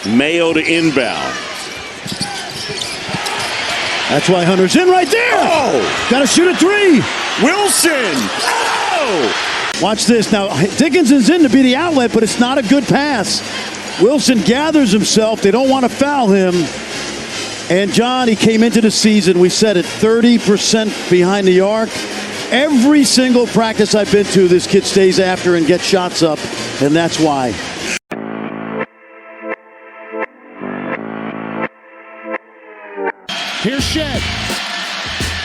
Mayo to inbound. That's why Hunter's in right there. Oh! Got to shoot a three. Wilson! Oh! Watch this. Now, Dickinson's in to be the outlet, but it's not a good pass. Wilson gathers himself. They don't want to foul him. And John, he came into the season, we said it, 30% behind the arc. Every single practice I've been to, this kid stays after and gets shots up, and that's why. Here's Shed.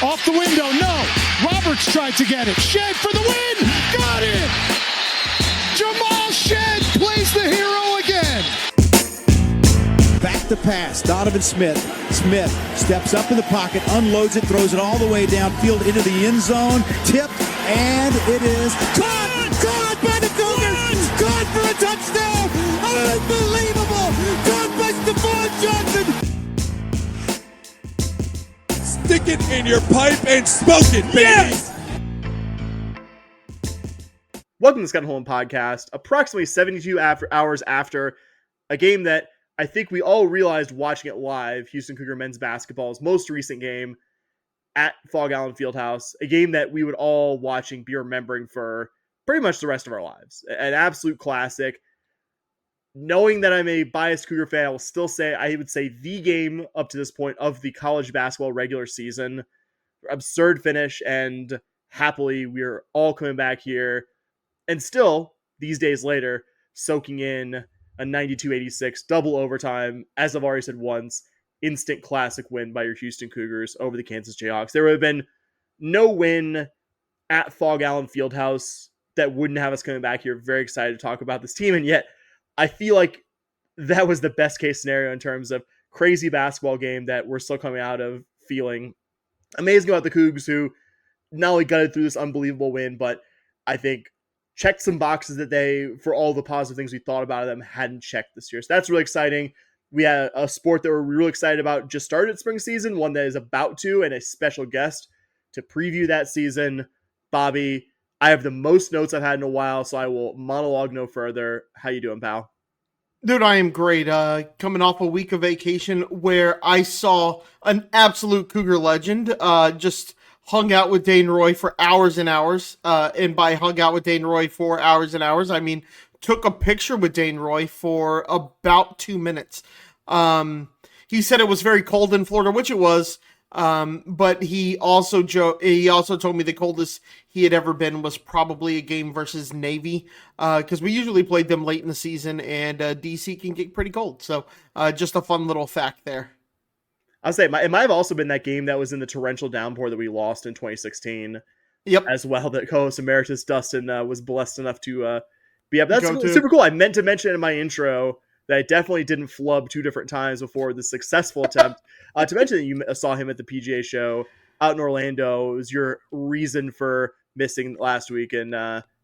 Off the window, no. Roberts tried to get it. Shed for the win. Got it. Jamal Shed plays the hero again. Back to pass. Donovan Smith. Smith steps up in the pocket, unloads it, throws it all the way downfield into the end zone. Tip, and it is caught. Caught by the Cougars. Caught for a touchdown. Unbelievable. Caught by Stephon Johnson. Stick it in your pipe and smoke it, baby. Yes! Welcome to the Scott Holm Podcast. Approximately 72 hours after a game that I think we all realized watching it live, Houston Cougar men's basketball's most recent game at Fog Allen Fieldhouse, a game that we would all watching be remembering for pretty much the rest of our lives. An absolute classic. Knowing that I'm a biased Cougar fan, I will still say, I would say the game up to this point of the college basketball regular season. Absurd finish, and happily we're all coming back here. And still, these days later, soaking in a 92-86 double overtime, as I've already said once, instant classic win by your Houston Cougars over the Kansas Jayhawks. There would have been no win at Fog Allen Fieldhouse that wouldn't have us coming back here very excited to talk about this team, and yet I feel like that was the best case scenario in terms of crazy basketball game that we're still coming out of feeling amazing about the Cougs, who not only gutted through this unbelievable win, but I think checked some boxes that they, for all the positive things we thought about them, hadn't checked this year. So that's really exciting. We had a sport that we're really excited about just started spring season, one that is about to, and a special guest to preview that season. Bobby, I have the most notes I've had in a while, so I will monologue no further. How you doing, pal? Dude, I am great. Coming off a week of vacation where I saw an absolute Cougar legend. Just hung out with Dane Roy for hours and hours. And by hung out with Dane Roy for hours and hours, I mean took a picture with Dane Roy for about 2 minutes. He said it was very cold in Florida, which it was. But he also told me the coldest he had ever been was probably a game versus Navy, because we usually played them late in the season, and DC can get pretty cold. So just a fun little fact there. I'll say it might have also been that game that was in the torrential downpour that we lost in 2016. Yep. As well, that co-host emeritus Dustin was blessed enough to be up. That's super cool. I meant to mention it in my intro that I definitely didn't flub 2 different times before the successful attempt. To mention that you saw him at the PGA show out in Orlando. It was your reason for missing last week and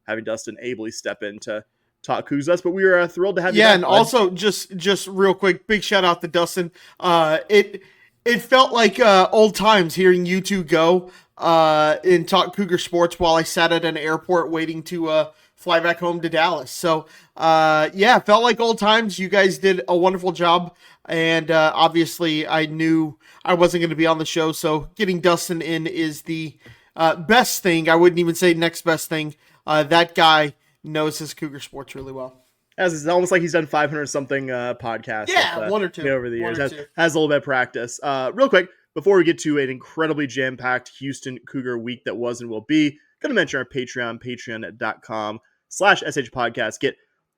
having Dustin ably step in to talk Cougs us. But we were thrilled to have you back. Yeah, and also just real quick, big shout out to Dustin. It felt like old times hearing you two go and talk Cougar sports while I sat at an airport waiting to fly back home to Dallas. So, yeah, felt like old times. You guys did a wonderful job. And obviously, I knew I wasn't going to be on the show. So getting Dustin in is the best thing. I wouldn't even say next best thing. That guy knows his Cougar sports really well. As it's almost like he's done 500-something podcasts. Yeah, 1 or 2. Over the years. Has a little bit of practice. Real quick, before we get to an incredibly jam-packed Houston Cougar week that was and will be, going to mention our Patreon, patreon.com/shpodcast. Get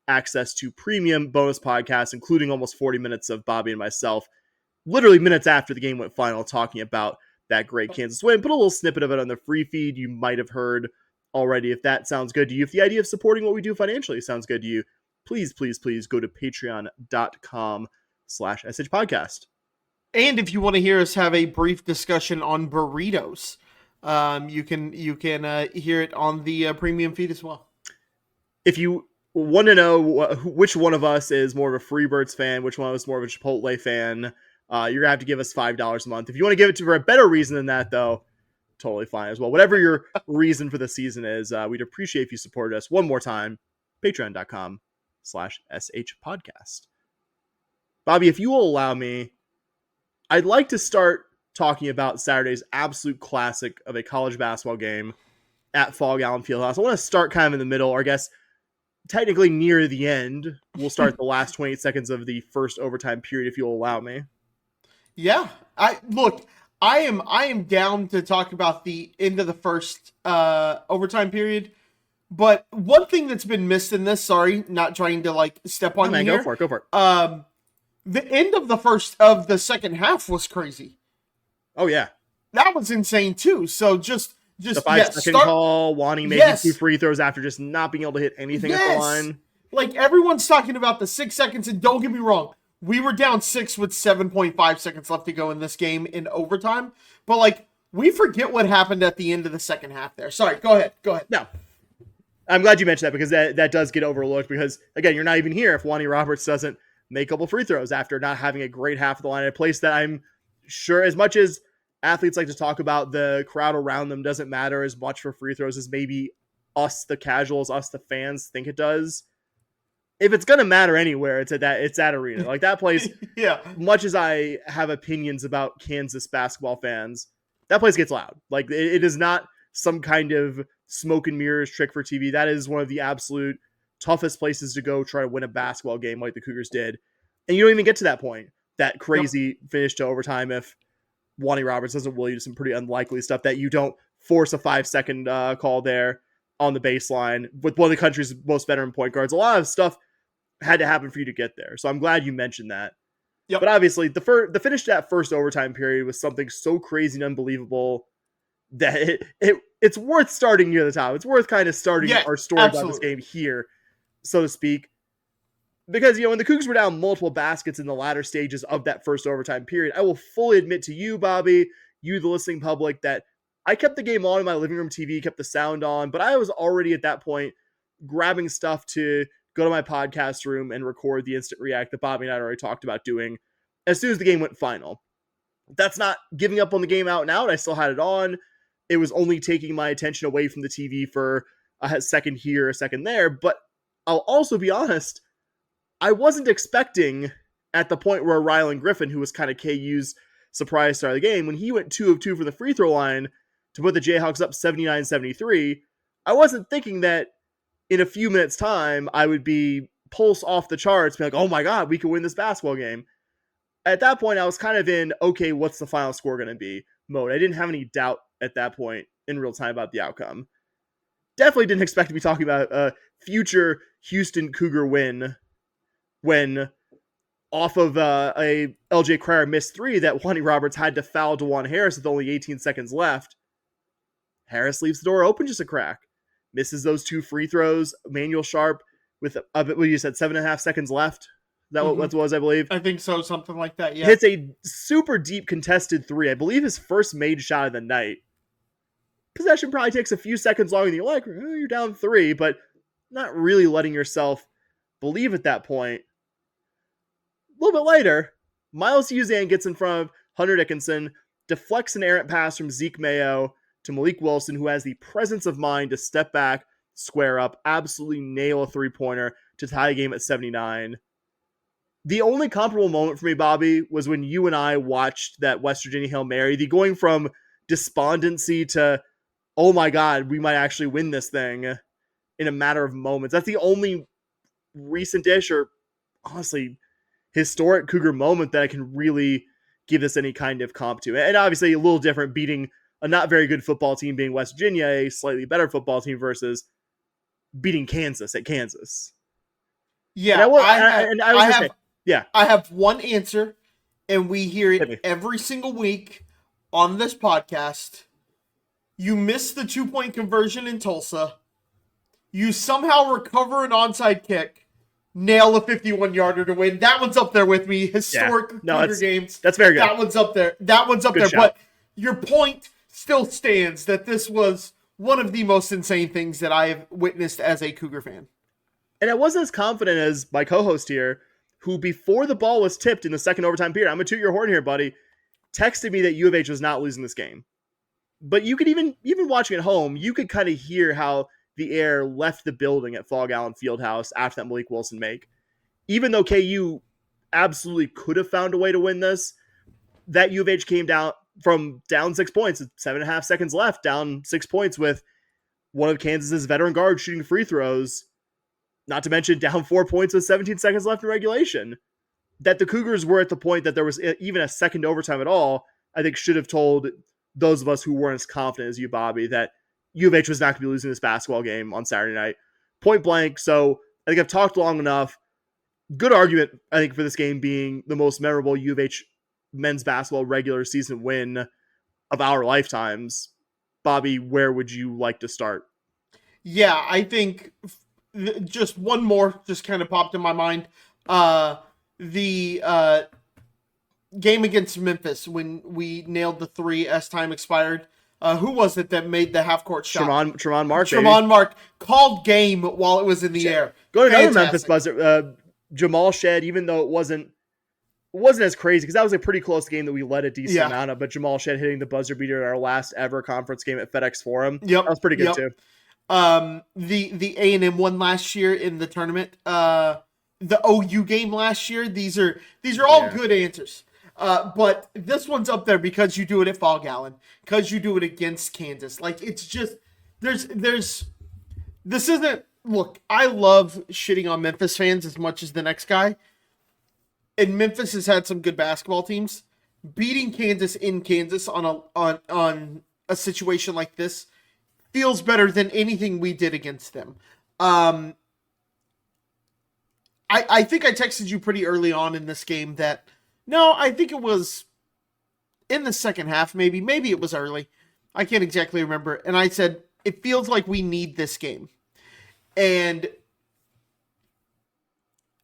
access to premium bonus podcasts, including almost 40 minutes of Bobby and myself, literally minutes after the game went final, talking about that great Kansas win. Put a little snippet of it on the free feed. You might have heard already. If that sounds good to you, if the idea of supporting what we do financially sounds good to you, please go to patreon.com/shpodcast. And if you want to hear us have a brief discussion on burritos, you can hear it on the premium feed as well. If you want to know which one of us is more of a Freebirds fan, which one of us is more of a Chipotle fan, you're going to have to give us $5 a month. If you want to give it to for a better reason than that, though, totally fine as well. Whatever your reason for the season is, we'd appreciate if you supported us one more time. Patreon.com/shpodcast. Bobby, if you will allow me, I'd like to start talking about Saturday's absolute classic of a college basketball game at Fog Allen Fieldhouse. I want to start kind of in the middle, or I guess technically near the end. We'll start the last 28 seconds of the first overtime period, if you'll allow me. Yeah, I am down to talk about the end of the first overtime period. But one thing that's been missed in this, sorry, not trying to like step on you here. Go for it. The end of the second half was crazy. Oh yeah, that was insane too. So just the 5-second call, wanting maybe 2 free throws after just not being able to hit anything at the line. Like everyone's talking about the 6 seconds, and don't get me wrong, we were down 6 with 7.5 seconds left to go in this game in overtime. But like we forget what happened at the end of the second half there. Sorry, go ahead. No. I'm glad you mentioned that because that does get overlooked because, again, you're not even here if Lonnie Roberts doesn't make a couple free throws after not having a great half of the line at a place that I'm sure, as much as athletes like to talk about the crowd around them doesn't matter as much for free throws as maybe us, the casuals, us, the fans, think it does. If it's going to matter anywhere, it's that arena. Like that place, yeah. Much as I have opinions about Kansas basketball fans, that place gets loud. Like it is not some kind of smoke and mirrors trick for TV. That is one of the absolute toughest places to go try to win a basketball game like the Cougars did. And you don't even get to that point, that crazy finish to overtime if Lonnie Roberts doesn't will you do some pretty unlikely stuff that you don't force a 5-second call there on the baseline with one of the country's most veteran point guards. A lot of stuff had to happen for you to get there. So I'm glad you mentioned that. Yep. But obviously the finish to that first overtime period was something so crazy and unbelievable that it's worth starting near the top. It's worth kind of starting our story about this game here, so to speak. Because, when the Cougars were down multiple baskets in the latter stages of that first overtime period, I will fully admit to you, Bobby, you, the listening public, that I kept the game on in my living room TV, kept the sound on, but I was already at that point grabbing stuff to go to my podcast room and record the instant react that Bobby and I already talked about doing as soon as the game went final. That's not giving up on the game out and out. I still had it on. It was only taking my attention away from the TV for a second here, a second there. But I'll also be honest, I wasn't expecting at the point where Rylan Griffin, who was kind of KU's surprise star of the game, when he went 2 of 2 from the free throw line to put the Jayhawks up 79-73, I wasn't thinking that in a few minutes' time, I would be pulse off the charts, be like, oh my God, we could win this basketball game. At that point, I was kind of in, okay, what's the final score going to be mode. I didn't have any doubt at that point in real time about the outcome. Definitely didn't expect to be talking about a future Houston Cougar win when off of a LJ Cryer missed 3 that Lonnie Roberts had to foul DeJuan Harris with only 18 seconds left. Harris leaves the door open just a crack. Misses those 2 free throws. Manuel Sharp with, what you said, 7.5 seconds left. Is that what it was, I believe? I think so, something like that, yeah. Hits a super deep contested 3. I believe his first made shot of the night. Possession probably takes a few seconds longer than you like. You're down 3, but not really letting yourself believe at that point. A little bit later, Miles Uzan gets in front of Hunter Dickinson, deflects an errant pass from Zeke Mayo to Malik Wilson, who has the presence of mind to step back, square up, absolutely nail a 3-pointer to tie the game at 79. The only comparable moment for me, Bobby, was when you and I watched that West Virginia Hail Mary, the going from despondency to, oh my God, we might actually win this thing in a matter of moments. That's the only recent-ish or honestly historic Cougar moment that I can really give this any kind of comp to. And obviously a little different beating a not very good football team being West Virginia, a slightly better football team versus beating Kansas at Kansas. Yeah, I have one answer, and we hear it every single week on this podcast. You miss the 2-point conversion in Tulsa. You somehow recover an onside kick, nail a 51-yarder to win. That one's up there with me. Historic Cougar games. That's very good. That one's up there. Shout. But your point still stands that this was one of the most insane things that I have witnessed as a Cougar fan. And I wasn't as confident as my co-host here, who before the ball was tipped in the second overtime period, I'm going to toot your horn here, buddy, texted me that U of H was not losing this game. But you could even watching at home, you could kind of hear how the air left the building at Fog Allen Fieldhouse after that Malik Wilson make. Even though KU absolutely could have found a way to win this. That U of H came down 6 points, 7.5 seconds left, down 6 points with one of Kansas's veteran guards shooting free throws, not to mention down 4 points with 17 seconds left in regulation. That the Cougars were at the point that there was even a second overtime at all, I think should have told those of us who weren't as confident as you, Bobby, that U of H was not going to be losing this basketball game on Saturday night. Point blank. So I think I've talked long enough. Good argument, I think, for this game being the most memorable U of H men's basketball regular season win of our lifetimes. Bobby, where would you like to start? Yeah, I think just one more just kind of popped in my mind. The game against Memphis when we nailed the three as time expired. Who was it that made the half-court shot? Tremont Mark. Tremont Mark called game while it was in the air. Go to another Memphis buzzer. Jamal Shed, even though it wasn't as crazy, because that was a pretty close game that we led a decent amount of, but Jamal Shed hitting the buzzer beater at our last ever conference game at FedEx Forum. Yep. That was pretty good too. The A&M one last year in the tournament, the OU game last year, these are all good answers. But this one's up there because you do it at Fall Gallon, because you do it against Kansas. Like, it's just, this isn't, look, I love shitting on Memphis fans as much as the next guy. And Memphis has had some good basketball teams. Beating Kansas in Kansas on a situation like this feels better than anything we did against them. I think I texted you pretty early on in this game that, no, I think it was in the second half, maybe it was early. I can't exactly remember. And I said, it feels like we need this game. And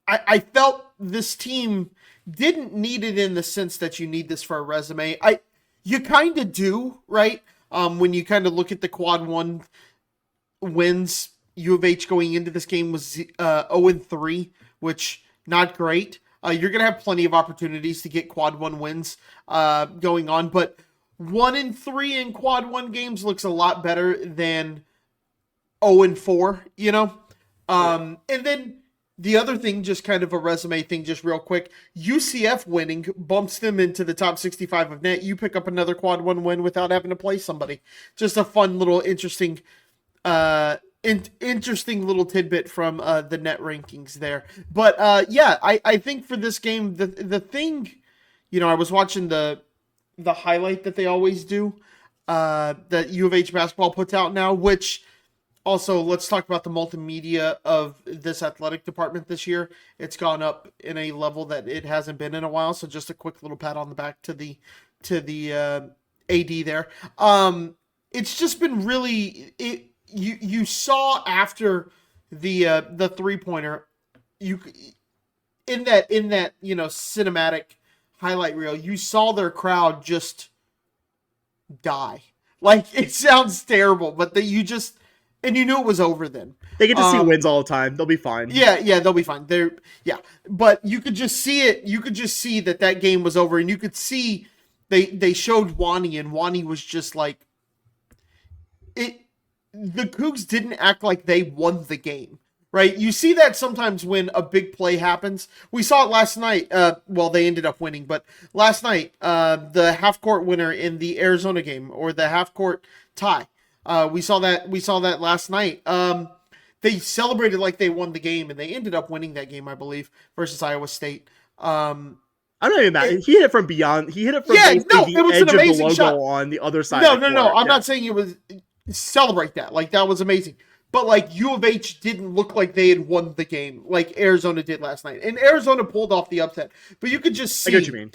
I felt this team didn't need it in the sense that you need this for a resume. You kind of do, right? When you kind of look at the quad one wins, U of H going into this game was 0-3, which not great. You're going to have plenty of opportunities to get quad one wins going on, but 1-3 in quad one games looks a lot better than 0-4, you know? And then the other thing, just kind of a resume thing, just real quick, UCF winning bumps them into the top 65 of net. You pick up another quad one win without having to play somebody. Just a fun little interesting little tidbit from the net rankings there. But yeah, I think for this game, the thing, you know, I was watching the highlight that they always do, that U of H basketball puts out now, which also, let's talk about the multimedia of this athletic department this year. It's gone up in a level that it hasn't been in a while. So just a quick little pat on the back to the AD there. It's just been really, you saw after the 3-pointer, in that you know, cinematic highlight reel, you saw their crowd just die. Like, it sounds terrible, but and you knew it was over then. They get to see wins all the time. They'll be fine. Yeah, they'll be fine. But you could just see it. You could just see that game was over, and you could see they showed Wani, and Wani was just like, it. The Cougs didn't act like they won the game, right? You see that sometimes when a big play happens. We saw it last night. Well, they ended up winning, but last night, the half-court winner in the Arizona game, or the half-court tie. We saw that last night. They celebrated like they won the game, and they ended up winning that game, I believe, versus Iowa State. I'm not even mad. He hit it from beyond. He hit it from the edge of the logo shot on the other side. No. I'm not saying it was celebrate that. Like, that was amazing. But like, U of H didn't look like they had won the game like Arizona did last night, and Arizona pulled off the upset. But you could just see, I get what you mean.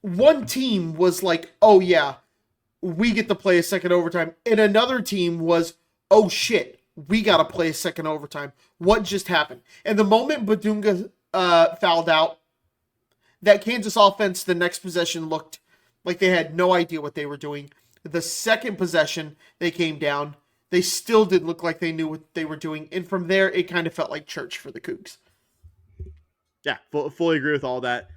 One team was like, "Oh yeah, we get to play a second overtime," and another team was, "Oh shit, we got to play a second overtime. What just happened?" And the moment Badunga fouled out, that Kansas offense, the next possession looked like they had no idea what they were doing. The second possession, they came down. They still didn't look like they knew what they were doing. And from there, it kind of felt like church for the Cougs. Yeah, fully agree with all that.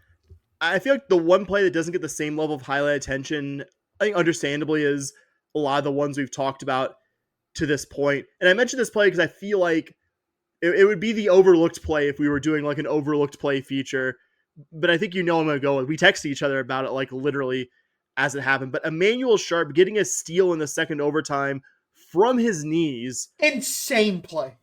I feel like the one play that doesn't get the same level of highlight attention, I think understandably, is a lot of the ones we've talked about to this point. And I mentioned this play because I feel like it would be the overlooked play if we were doing like an overlooked play feature. but I think I'm going to go with. We texted each other about it like literally as it happened. But Emmanuel Sharp getting a steal in the second overtime from his knees. Insane play.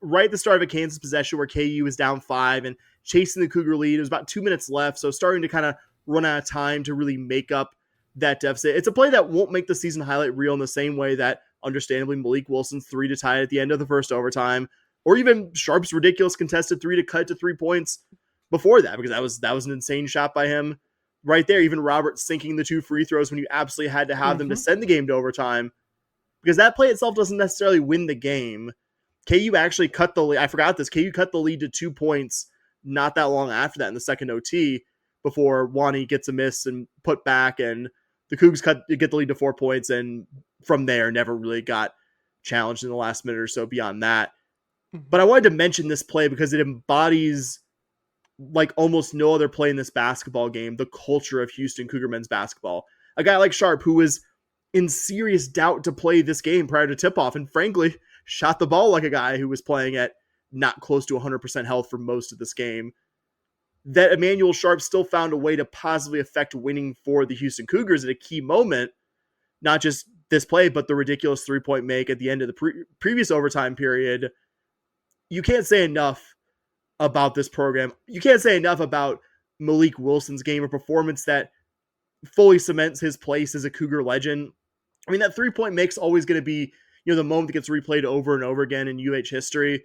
Right at the start of a Kansas possession where KU was down 5 and chasing the Cougar lead. It was about 2 minutes left, so starting to kind of run out of time to really make up that deficit. It's a play that won't make the season highlight reel in the same way that, understandably, Malik Wilson's 3 to tie it at the end of the first overtime, or even Sharp's ridiculous contested 3 to cut to 3 points before that, because that was an insane shot by him right there. Even Robert sinking the 2 free throws when you absolutely had to have them to send the game to overtime, because that play itself doesn't necessarily win the game. KU actually cut the lead. I forgot this. KU cut the lead to 2 points not that long after that in the second OT before Wani gets a miss and put back, and the Cougs get the lead to 4 points, and from there never really got challenged in the last minute or so beyond that. But I wanted to mention this play because it embodies, like almost no other play in this basketball game, the culture of Houston Cougar men's basketball. A guy like Sharp, who was in serious doubt to play this game prior to tip-off, and frankly, shot the ball like a guy who was playing at not close to 100% health for most of this game, that Emmanuel Sharp still found a way to positively affect winning for the Houston Cougars at a key moment, not just this play, but the ridiculous 3-point make at the end of the previous overtime period. You can't say enough about this program. You can't say enough about Malik Wilson's game, a performance that fully cements his place as a Cougar legend. I mean, that 3-point make's always going to be, the moment that gets replayed over and over again in UH history.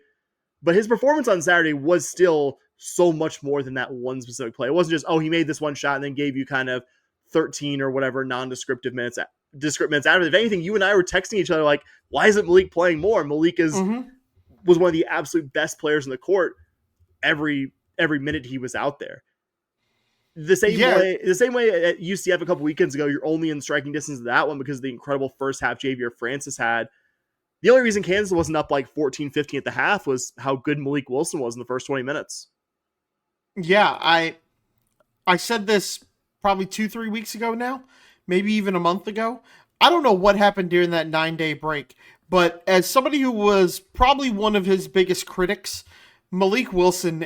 But his performance on Saturday was still so much more than that one specific play. It wasn't just, he made this one shot and then gave you kind of 13 or whatever non-descriptive minutes out of it. If anything, you and I were texting each other like, why isn't Malik playing more? Malik was one of the absolute best players in the court every minute he was out there. The same way at UCF a couple weekends ago, you're only in striking distance of that one because of the incredible first half Javier Francis had. The only reason Kansas wasn't up like 14-15 at the half was how good Malik Wilson was in the first 20 minutes. Yeah, I said this probably 2-3 weeks ago now, maybe even a month ago. I don't know what happened during that 9-day break, but as somebody who was probably one of his biggest critics, Malik Wilson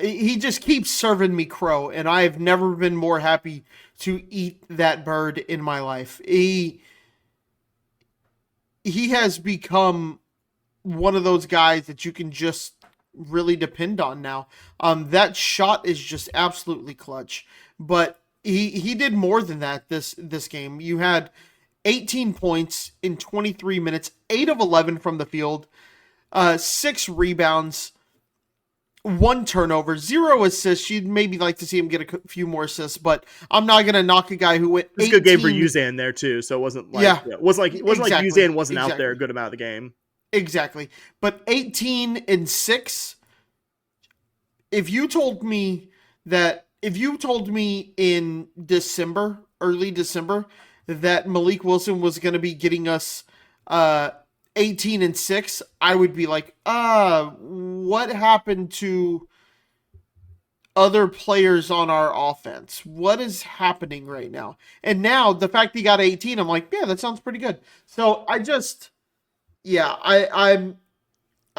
he just keeps serving me crow, and I have never been more happy to eat that bird in my life. He has become one of those guys that you can just really depend on now. That shot is just absolutely clutch, but he did more than that this game. You had 18 points in 23 minutes, 8 of 11 from the field, 6 rebounds, 1 turnover, 0 assists. You'd maybe like to see him get a few more assists, but I'm not going to knock a guy who went 18. It's a good game for Uzan there too, so it wasn't like it wasn't like Uzan wasn't out there a good amount of the game. Exactly. But 18 and 6, if you told me in December, early December, that Malik Wilson was going to be getting us 18 and 6, I would be like, what happened to other players on our offense? What is happening right now? And now the fact that he got 18, I'm like, yeah, that sounds pretty good. So I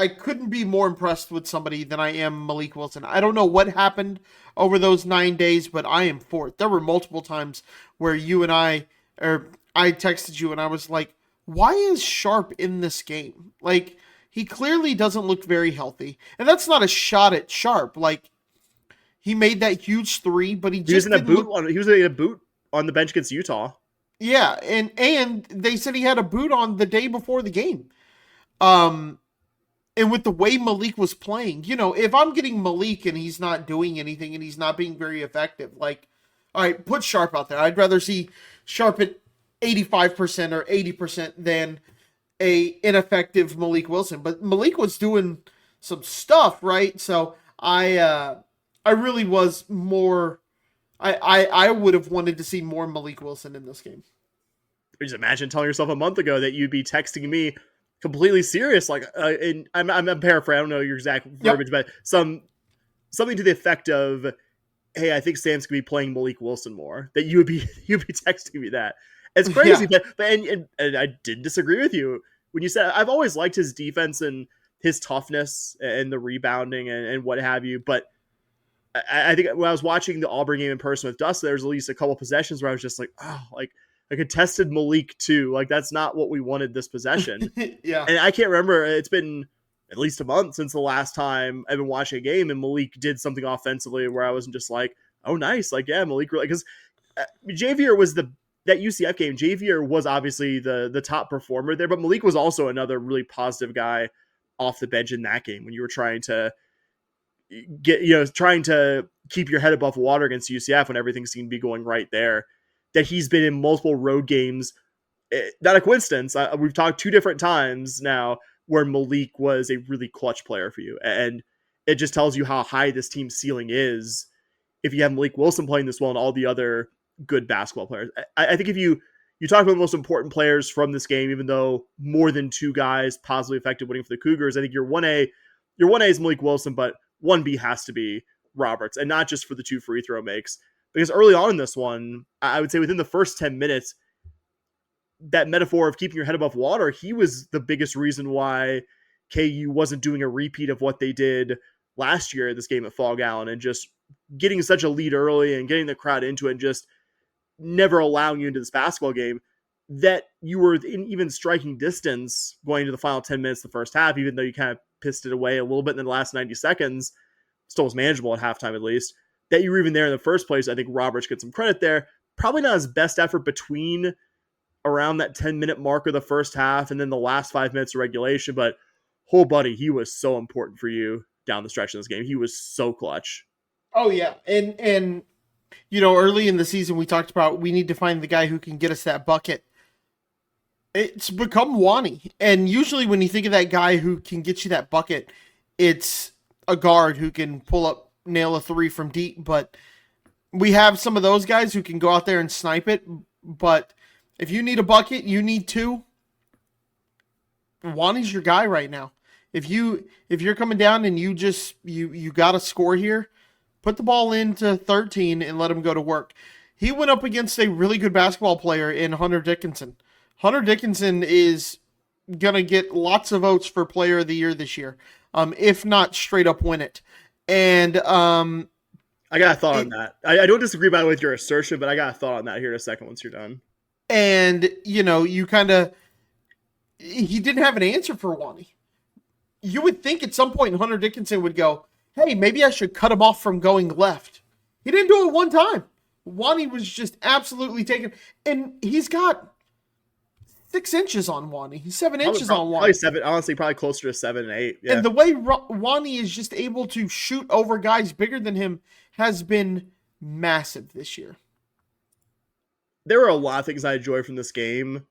couldn't be more impressed with somebody than I am Malik Wilson. I don't know what happened over those 9 days, but I am for it. There were multiple times where I texted you and I was like, why is Sharp in this game? Like, he clearly doesn't look very healthy. And that's not a shot at Sharp. Like, he made that huge 3, but he was in a boot on the bench against Utah. Yeah, and they said he had a boot on the day before the game. And with the way Malik was playing, if I'm getting Malik and he's not doing anything and he's not being very effective, like, all right, put Sharp out there. I'd rather see Sharp at 85% or 80% than a ineffective Malik Wilson. But Malik was doing some stuff, right? So I really was more. I would have wanted to see more Malik Wilson in this game. Just imagine telling yourself a month ago that you'd be texting me completely serious, like, and I'm paraphrasing. I don't know your exact verbiage, but something to the effect of, "Hey, I think Sam's gonna be playing Malik Wilson more." That you'd be texting me that. It's crazy, but and I didn't disagree with you when you said I've always liked his defense and his toughness and the rebounding and what have you. But I think when I was watching the Auburn game in person with Dustin, there was at least a couple possessions where I was just like, oh, like I contested Malik too. Like that's not what we wanted this possession. Yeah. And I can't remember. It's been at least a month since the last time I've been watching a game and Malik did something offensively where I wasn't just like, oh, nice. Like, yeah, Malik really, because Javier was that UCF game. Javier was obviously the top performer there, but Malik was also another really positive guy off the bench in that game when you were trying to trying to keep your head above water against UCF when everything seemed to be going right there. That he's been in multiple road games. Not a coincidence. We've talked 2 different times now where Malik was a really clutch player for you. And it just tells you how high this team's ceiling is if you have Malik Wilson playing this well and all the other good basketball players. I think if you talk about the most important players from this game, even though more than 2 guys positively affected winning for the Cougars, I think your 1A is Malik Wilson, but 1B has to be Roberts, and not just for the 2 free throw makes. Because early on in this one, I would say within the first 10 minutes, that metaphor of keeping your head above water, he was the biggest reason why KU wasn't doing a repeat of what they did last year at this game at Fall Gallon and just getting such a lead early and getting the crowd into it and just never allowing you into this basketball game, that you were in even striking distance going into the final 10 minutes of the first half, even though you kind of pissed it away a little bit in the last 90 seconds, still was manageable at halftime at least, that you were even there in the first place. I think Roberts gets some credit there. Probably not his best effort between around that 10-minute mark of the first half and then the last 5 minutes of regulation, but buddy, he was so important for you down the stretch of this game. He was so clutch. Oh yeah. And early in the season we talked about we need to find the guy who can get us that bucket. It's become Wani. And usually when you think of that guy who can get you that bucket, it's a guard who can nail a 3 from deep. But we have some of those guys who can go out there and snipe it. But if you need a bucket, you need 2. Wani's your guy right now. If you're coming down and you got to score here, put the ball into 13 and let him go to work. He went up against a really good basketball player in Hunter Dickinson. Hunter Dickinson is going to get lots of votes for player of the year this year, if not straight up win it. And I got a thought on that. I don't disagree by with your assertion, but I got a thought on that here in a second once you're done. And, he didn't have an answer for Wani. You would think at some point Hunter Dickinson would go, hey, maybe I should cut him off from going left. He didn't do it one time. Wani was just absolutely taken. And he's got 6 inches on Wani. He's 7 inches on Wani. Probably 7, honestly, probably closer to 7 and 8. Yeah. And the way Wani is just able to shoot over guys bigger than him has been massive this year. There were a lot of things I enjoyed from this game.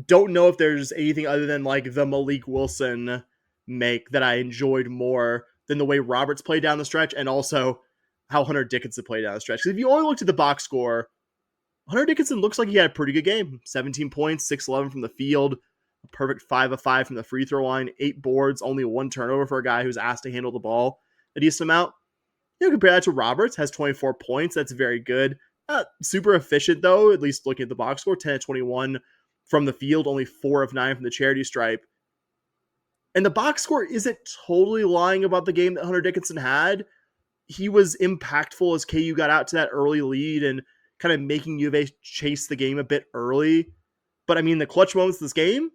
Don't know if there's anything other than like the Malik Wilson make that I enjoyed more than the way Roberts played down the stretch and also how Hunter Dickinson played down the stretch. Because if you only looked at the box score, Hunter Dickinson looks like he had a pretty good game. 17 points, 6-11 from the field, a perfect 5 of 5 from the free throw line, 8 boards, only 1 turnover for a guy who's asked to handle the ball a decent amount. Compare that to Roberts, has 24 points. That's very good. Not super efficient, though, at least looking at the box score. 10 of 21 from the field, only 4 of 9 from the charity stripe. And the box score isn't totally lying about the game that Hunter Dickinson had. He was impactful as KU got out to that early lead and kind of making U of A chase the game a bit early. But I mean, the clutch moments of this game,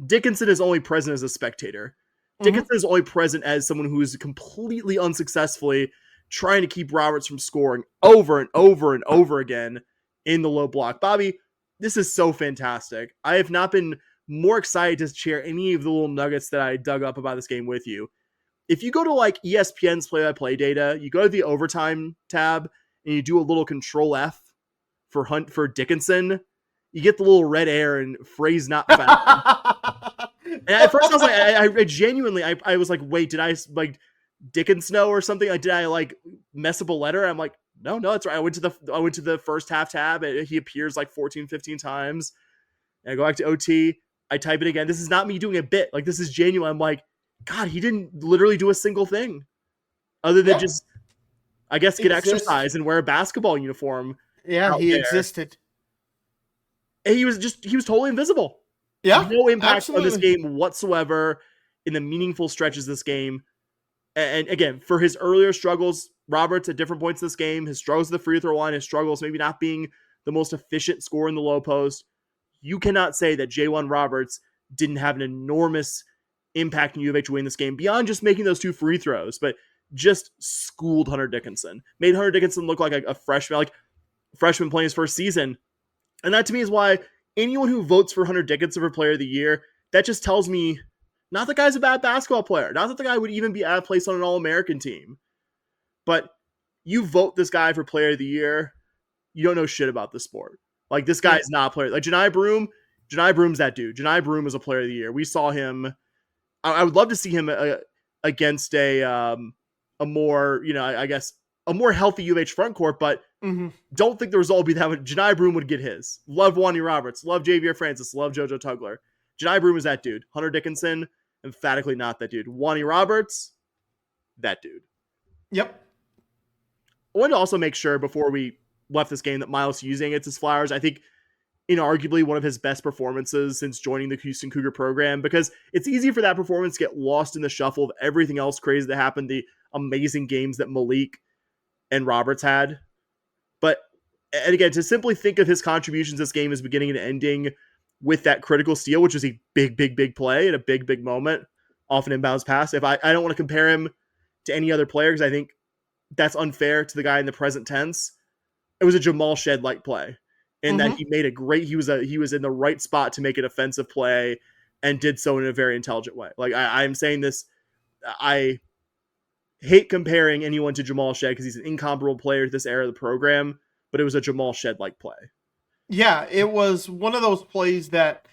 Dickinson is only present as a spectator. Dickinson is only present as someone who is completely unsuccessfully trying to keep Roberts from scoring over and over and over again in the low block. Bobby, this is so fantastic. I have not been more excited to share any of the little nuggets that I dug up about this game with you. If you go to like ESPN's play-by-play data, you go to the overtime tab and you do a little control F for Dickinson, you get the little red air and phrase not found. And at first I was like, I genuinely, I was like, wait, did I like Dickinson or something? Like, did I like mess up a letter? I'm like, no, that's right. I went to the first half tab. He appears like 14, 15 times. And I go back to OT. I type it again. This is not me doing a bit. Like, this is genuine. I'm like, God, he didn't literally do a single thing other than just, I guess, get exercise and wear a basketball uniform. Yeah, he existed. And he was totally invisible. Yeah. No impact absolutely. on this game whatsoever in the meaningful stretches of this game. And again, for his earlier struggles, Roberts at different points in this game, his struggles at the free throw line, his struggles maybe not being the most efficient scorer in the low post, you cannot say that J1 Roberts didn't have an enormous impact in U of H winning this game beyond just making those 2 free throws, but just schooled Hunter Dickinson, made Hunter Dickinson look like a freshman playing his first season. And that to me is why anyone who votes for Hunter Dickinson for player of the year, that just tells me not that guy's a bad basketball player, not that the guy would even be out of place on an All-American team, but you vote this guy for player of the year, you don't know shit about the sport. Like, this guy is not a player. Like, Janai Broom's that dude. Janai Broom is a player of the year. We saw him. I would love to see him against a more, I guess, a more healthy U of H front court, but don't think the result would be that Janai Broom would get his. Love Wani Roberts. Love Javier Francis. Love JoJo Tugler. Janai Broom is that dude. Hunter Dickinson, emphatically not that dude. Wani Roberts, that dude. Yep. I wanted to also make sure before we left this game that Miles Using gets his flowers. I think inarguably one of his best performances since joining the Houston Cougar program, because it's easy for that performance to get lost in the shuffle of everything else crazy that happened, the amazing games that Malik and Roberts had. But, and again, to simply think of his contributions this game as beginning and ending with that critical steal, which was a big play and a big moment off an inbounds pass. I don't want to compare him to any other player because I think that's unfair to the guy in the present tense. It was a Jamal Shed-like play. And that he made he was in the right spot to make an offensive play and did so in a very intelligent way. Like, I'm saying this, I hate comparing anyone to Jamal Shed because he's an incomparable player at this era of the program, but it was a Jamal Shed-like play. Yeah, it was one of those plays that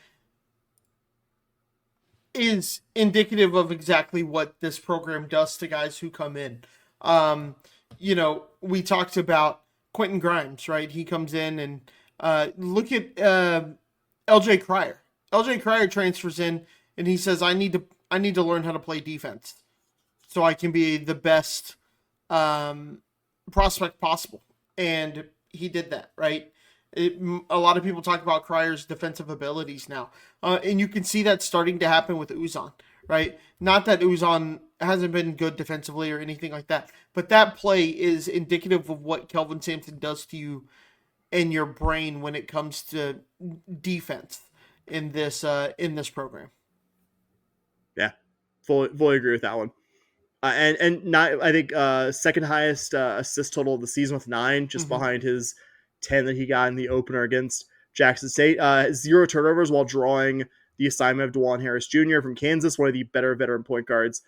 is indicative of exactly what this program does to guys who come in. We talked about Quentin Grimes, right? He comes in and look at LJ Cryer. LJ Cryer transfers in and he says, I need to learn how to play defense so I can be the best prospect possible. And he did that, right? A lot of people talk about Cryer's defensive abilities now. And you can see that starting to happen with Uzan, right? Not that Uzan hasn't been good defensively or anything like that, but that play is indicative of what Kelvin Sampson does to you in your brain when it comes to defense in this program. Yeah, fully agree with that one. And not, I think second highest assist total of the season with 9, just behind his 10 that he got in the opener against Jackson State. 0 turnovers while drawing the assignment of DeJuan Harris Jr. from Kansas, one of the better veteran point guards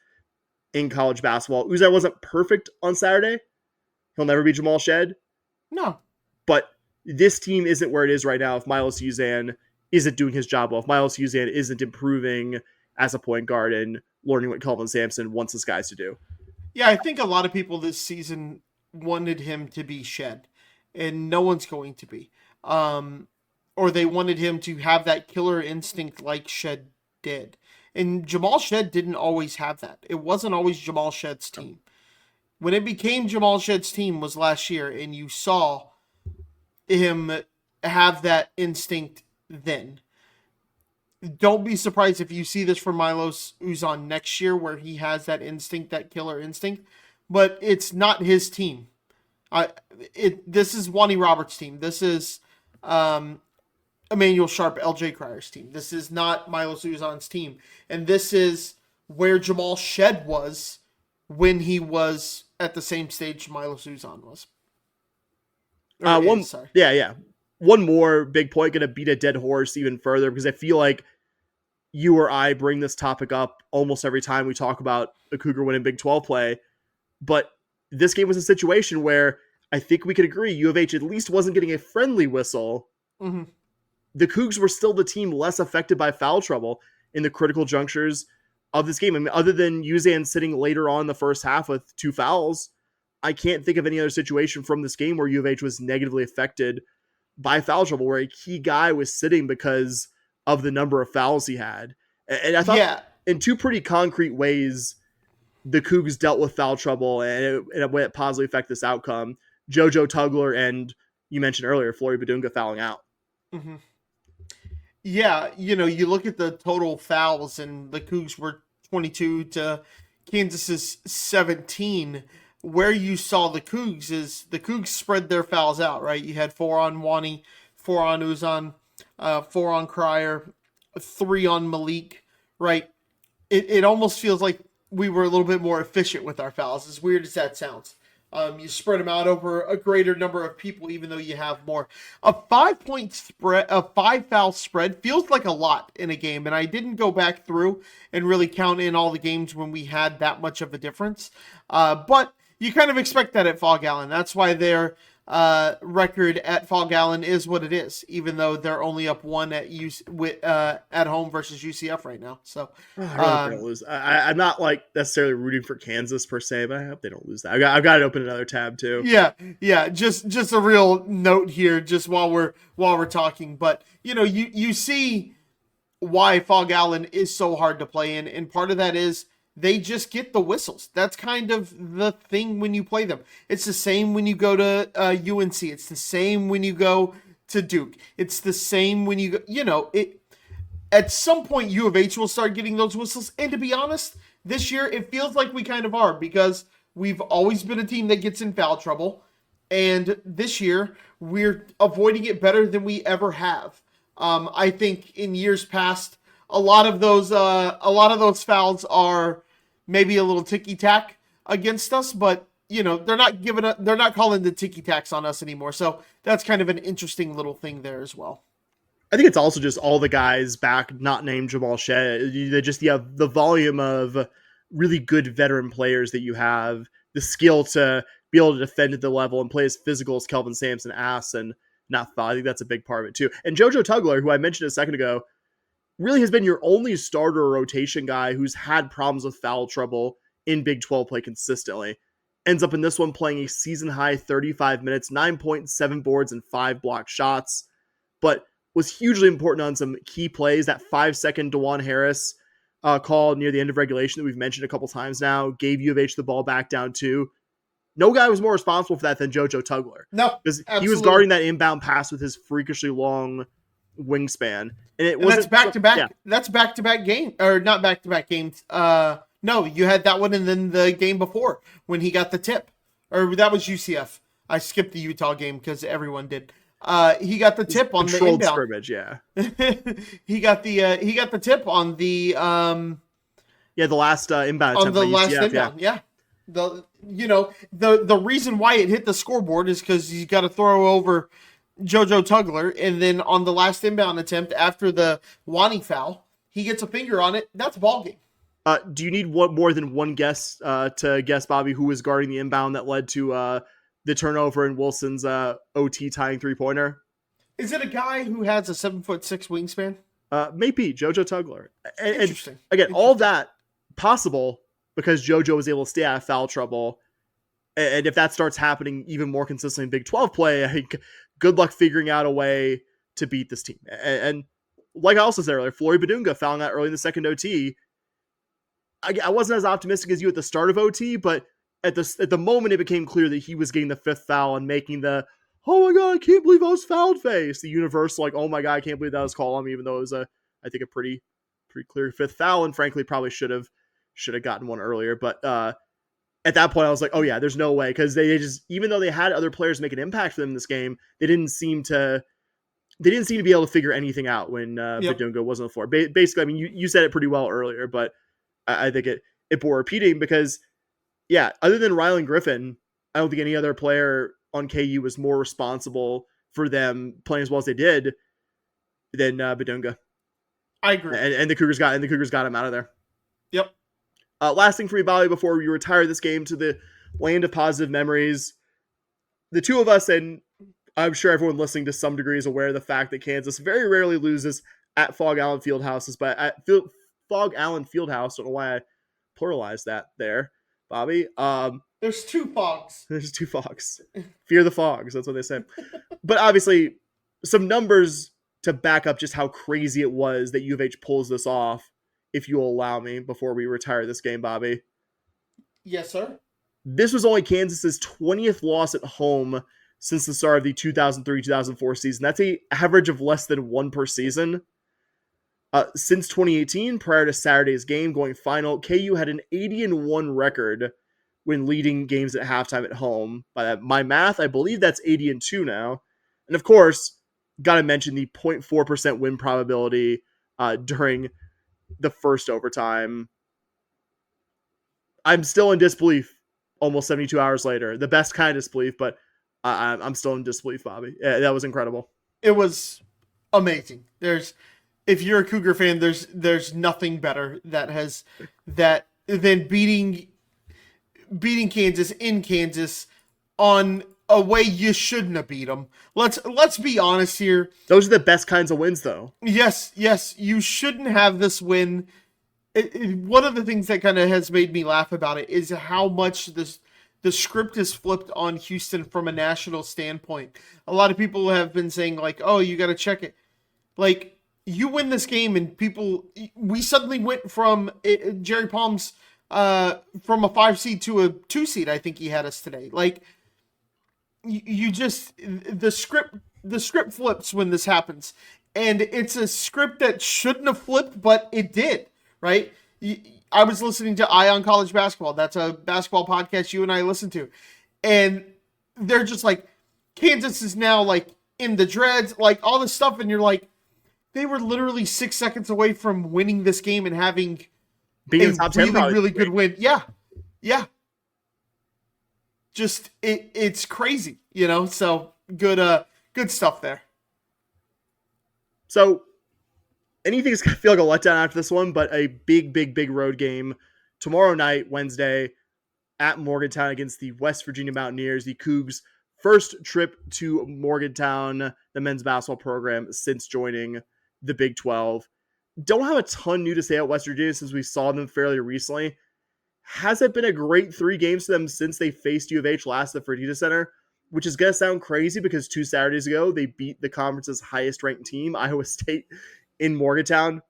in college basketball. Uzan wasn't perfect on Saturday. He'll never be Jamal Shed. No. But this team isn't where it is right now if Miles Uzan isn't doing his job well, if Miles Uzan isn't improving as a point guard and learning what Kelvin Sampson wants his guys to do. Yeah, I think a lot of people this season wanted him to be Shed, and no one's going to be. Or they wanted him to have that killer instinct like Shed did. And Jamal Shed didn't always have that. It wasn't always Jamal Shed's team. When it became Jamal Shed's team was last year, and you saw him have that instinct then. Don't be surprised if you see this from Milos Uzan next year where he has that instinct, that killer instinct. But it's not his team. This is Wani Roberts' team. This is Emmanuel Sharp, LJ Cryer's team. This is not Milos Uzan's team. And this is where Jamal Shed was when he was at the same stage Milos Uzan was. One more big point, going to beat a dead horse even further, because I feel like you or I bring this topic up almost every time we talk about a Cougar winning Big 12 play. But this game was a situation where I think we could agree U of H at least wasn't getting a friendly whistle. Mm-hmm. The Cougs were still the team less affected by foul trouble in the critical junctures of this game. I mean, other than Uzan sitting later on in the first half with 2 fouls, I can't think of any other situation from this game where U of H was negatively affected by foul trouble, where a key guy was sitting because of the number of fouls he had. And I thought in 2 pretty concrete ways, the Cougs dealt with foul trouble and in a way that positively affected this outcome. JoJo Tugler and, you mentioned earlier, Flory Badunga fouling out. Mm-hmm. Yeah, you look at the total fouls and the Cougs were 22 to Kansas's 17. Where you saw the Cougs is the Cougs spread their fouls out, right? You had 4 on Wani, 4 on Uzan, 4 on Cryer, 3 on Malik, right? It almost feels like we were a little bit more efficient with our fouls, as weird as that sounds. You spread them out over a greater number of people, even though you have more. A 5-point spread, a 5-foul spread feels like a lot in a game. And I didn't go back through and really count in all the games when we had that much of a difference. But you kind of expect that at Fog Allen. That's why their record at Fog Allen is what it is, even though they're only up 1 at home versus UCF right now. So I really don't lose. I'm not like necessarily rooting for Kansas per se, but I hope they don't lose that. I've got to open another tab too. Yeah. Just a real note here, just while we're talking. But you see why Fog Allen is so hard to play in, and part of that is they just get the whistles. That's kind of the thing when you play them. It's the same when you go to UNC. It's the same when you go to Duke. It's the same when you go, at some point U of H will start getting those whistles. And to be honest, this year it feels like we kind of are, because we've always been a team that gets in foul trouble. And this year we're avoiding it better than we ever have. I think in years past, a lot of those fouls are maybe a little ticky-tack against us, but they're not calling the ticky-tacks on us anymore. So that's kind of an interesting little thing there as well. I think it's also just all the guys back not named Jamal Shea. The volume of really good veteran players that you have, the skill to be able to defend at the level and play as physical as Kelvin Sampson asks and not foul. I think that's a big part of it too. And JoJo Tugler, who I mentioned a second ago, really has been your only starter rotation guy who's had problems with foul trouble in Big 12 play consistently. Ends up in this one playing a season-high 35 minutes, 9.7 boards, and 5 blocked shots, but was hugely important on some key plays. That 5-second DeJuan Harris call near the end of regulation that we've mentioned a couple times now gave U of H the ball back down 2. No guy was more responsible for that than JoJo Tugler. No, because he was guarding that inbound pass with his freakishly long wingspan. And that's back-to-back. Yeah. That's back-to-back game, or not back-to-back games. No, you had that one, and then the game before when he got the tip, or that was UCF. I skipped the Utah game because everyone did. He got the tip on the inbound scrimmage. Yeah, he got the tip on the the last inbound on the UCF, last inbound. Yeah. The reason why it hit the scoreboard is because he's got to throw over JoJo Tugler, and then on the last inbound attempt after the Wani foul, he gets a finger on it. That's a ball game. Do you need more than one guess to guess, Bobby, who was guarding the inbound that led to the turnover in Wilson's OT tying 3-pointer? Is it a guy who has a 7'6" wingspan? Maybe JoJo Tugler. Interesting. And again, all of that possible because JoJo was able to stay out of foul trouble. And if that starts happening even more consistently in Big 12 play, I think good luck figuring out a way to beat this team. And like I also said earlier, Flory Badunga fouling out early in the second OT. I wasn't as optimistic as you at the start of OT, but at the moment it became clear that he was getting the 5th foul and making the, oh my God, I can't believe I was fouled face. The universal, like, oh my God, I can't believe that was called on me, even though it was I think a pretty clear 5th foul, and frankly probably should have gotten one earlier. But at that point I was like, oh yeah, there's no way, because they just, even though they had other players make an impact for them in this game, they didn't seem to be able to figure anything out when Badunga wasn't on the floor. Basically, I mean, you said it pretty well earlier, but I think it bore repeating because, yeah, other than Rylan Griffin, I don't think any other player on KU was more responsible for them playing as well as they did than Badunga. I agree. And the Cougars got him out of there. Yep. Last thing for you, Bobby, before we retire this game to the land of positive memories, the two of us, and I'm sure everyone listening to some degree is aware of the fact that Kansas very rarely loses at Fog Allen Fieldhouses, but at Fog Allen Fieldhouse, don't know why I pluralized that there, Bobby. There's 2 fogs. There's 2 fogs. Fear the fogs, that's what they say. But obviously, some numbers to back up just how crazy it was that U of H pulls this off, if you'll allow me, before we retire this game, Bobby. Yes, sir. This was only Kansas's 20th loss at home since the start of the 2003-2004 season. That's an average of less than 1 per season. Since 2018, prior to Saturday's game going final, KU had an 80-1 record when leading games at halftime at home. By my math, I believe that's 80-2 now. And of course, got to mention the 0.4% win probability during the first overtime. I'm still in disbelief almost 72 hours later. The best kind of disbelief, but I'm still in disbelief, Bobby. Yeah, that was incredible. It was amazing. If you're a Cougar fan, there's nothing better than beating Kansas in Kansas on a way you shouldn't have beat them. Let's be honest here. Those are the best kinds of wins, though. Yes, you shouldn't have this win. One of the things that kind of has made me laugh about it is how much the script is flipped on Houston from a national standpoint. A lot of people have been saying, like, oh, you got to check it. Like, you win this game and we suddenly went from Jerry Palm's from a 5 seed to a 2 seed. I think he had us today. Like, you just, the script flips when this happens, and it's a script that shouldn't have flipped, but it did, right? I was listening to Eye on College Basketball. That's a basketball podcast you and I listen to, and they're just like, Kansas is now like in the dreads, like all this stuff, and you're like, they were literally 6 seconds away from winning this game and having being a top 10 really good win. Yeah. Just it's crazy, So good stuff there. So anything's gonna feel like a letdown after this one, but a big road game tomorrow night, Wednesday, at Morgantown against the West Virginia Mountaineers. The Cougs' first trip to Morgantown, the men's basketball program, since joining the Big 12. Don't have a ton new to say at West Virginia since we saw them fairly recently. Hasn't been a great 3 games to them since they faced U of H last at the Fertitta Center, which is going to sound crazy because 2 Saturdays ago, they beat the conference's highest ranked team, Iowa State, in Morgantown.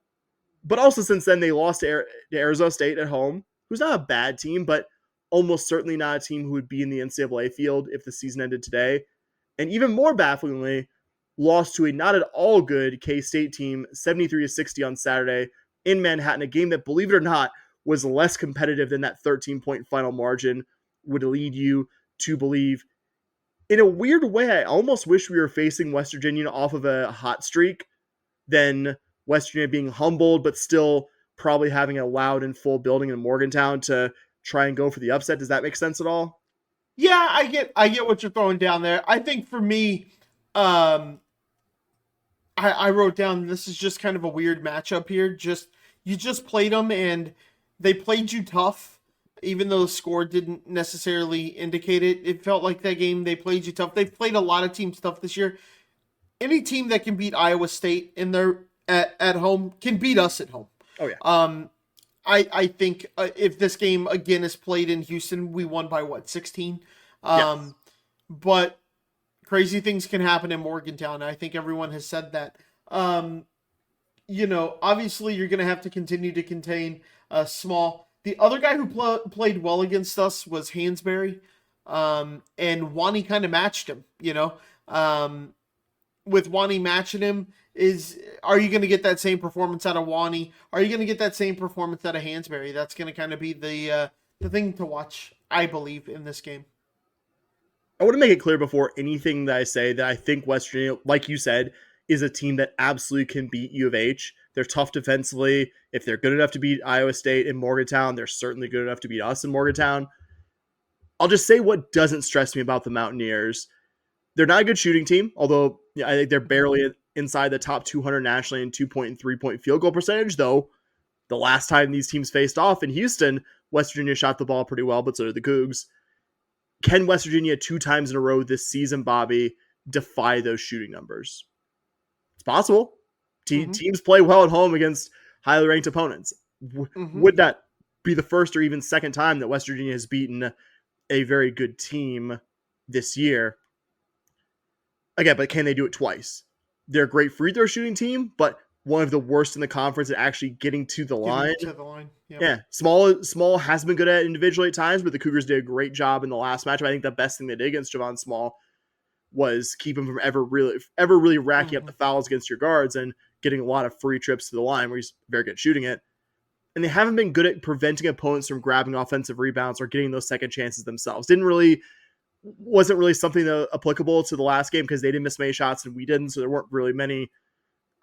But also since then, they lost to Arizona State at home, who's not a bad team, but almost certainly not a team who would be in the NCAA field if the season ended today. And even more bafflingly, lost to a not at all good K-State team, 73-60 on Saturday in Manhattan, a game that, believe it or not, was less competitive than that 13-point final margin would lead you to believe. In a weird way, I almost wish we were facing West Virginia off of a hot streak than West Virginia being humbled, but still probably having a loud and full building in Morgantown to try and go for the upset. Does that make sense at all? Yeah, I get what you're throwing down there. I think for me, I wrote down, this is just kind of a weird matchup here. You just played them and they played you tough, even though the score didn't necessarily indicate it. It felt like that game, they played you tough. They've played a lot of teams tough this year. Any team that can beat Iowa State in their at home can beat us at home. Oh yeah. I think if this game again is played in Houston, we won by 16. Yes. But crazy things can happen in Morgantown. I think everyone has said that. Obviously you're going to have to continue to contain Small. The other guy who played well against us was Hansberry, and Wani kind of matched him. With Wani matching him, are you going to get that same performance out of Wani? Are you going to get that same performance out of Hansberry? That's going to kind of be the thing to watch, I believe, in this game. I want to make it clear before anything that I say that I think West Virginia, like you said, is a team that absolutely can beat U of H. They're tough defensively. If they're good enough to beat Iowa State in Morgantown, they're certainly good enough to beat us in Morgantown. I'll just say what doesn't stress me about the Mountaineers. They're not a good shooting team, although I think they're barely inside the top 200 nationally in 2-point and 3-point field goal percentage, though the last time these teams faced off in Houston, West Virginia shot the ball pretty well, but so did the Cougs. Can West Virginia 2 times in a row this season, Bobby, defy those shooting numbers? It's possible. Teams play well at home against highly ranked opponents. Would that be the first or even second time that West Virginia has beaten a very good team this year? Again, but can they do it twice? They're a great free throw shooting team, but one of the worst in the conference at actually getting to the line. Yep. Yeah, Small has been good at it individually at times, but the Cougars did a great job in the last match. I think the best thing they did against Javon Small was keep him from ever really racking up the fouls against your guards and getting a lot of free trips to the line where he's very good at shooting it. And they haven't been good at preventing opponents from grabbing offensive rebounds or getting those second chances themselves. Wasn't really something that applicable to the last game because they didn't miss many shots and we didn't. So there weren't really many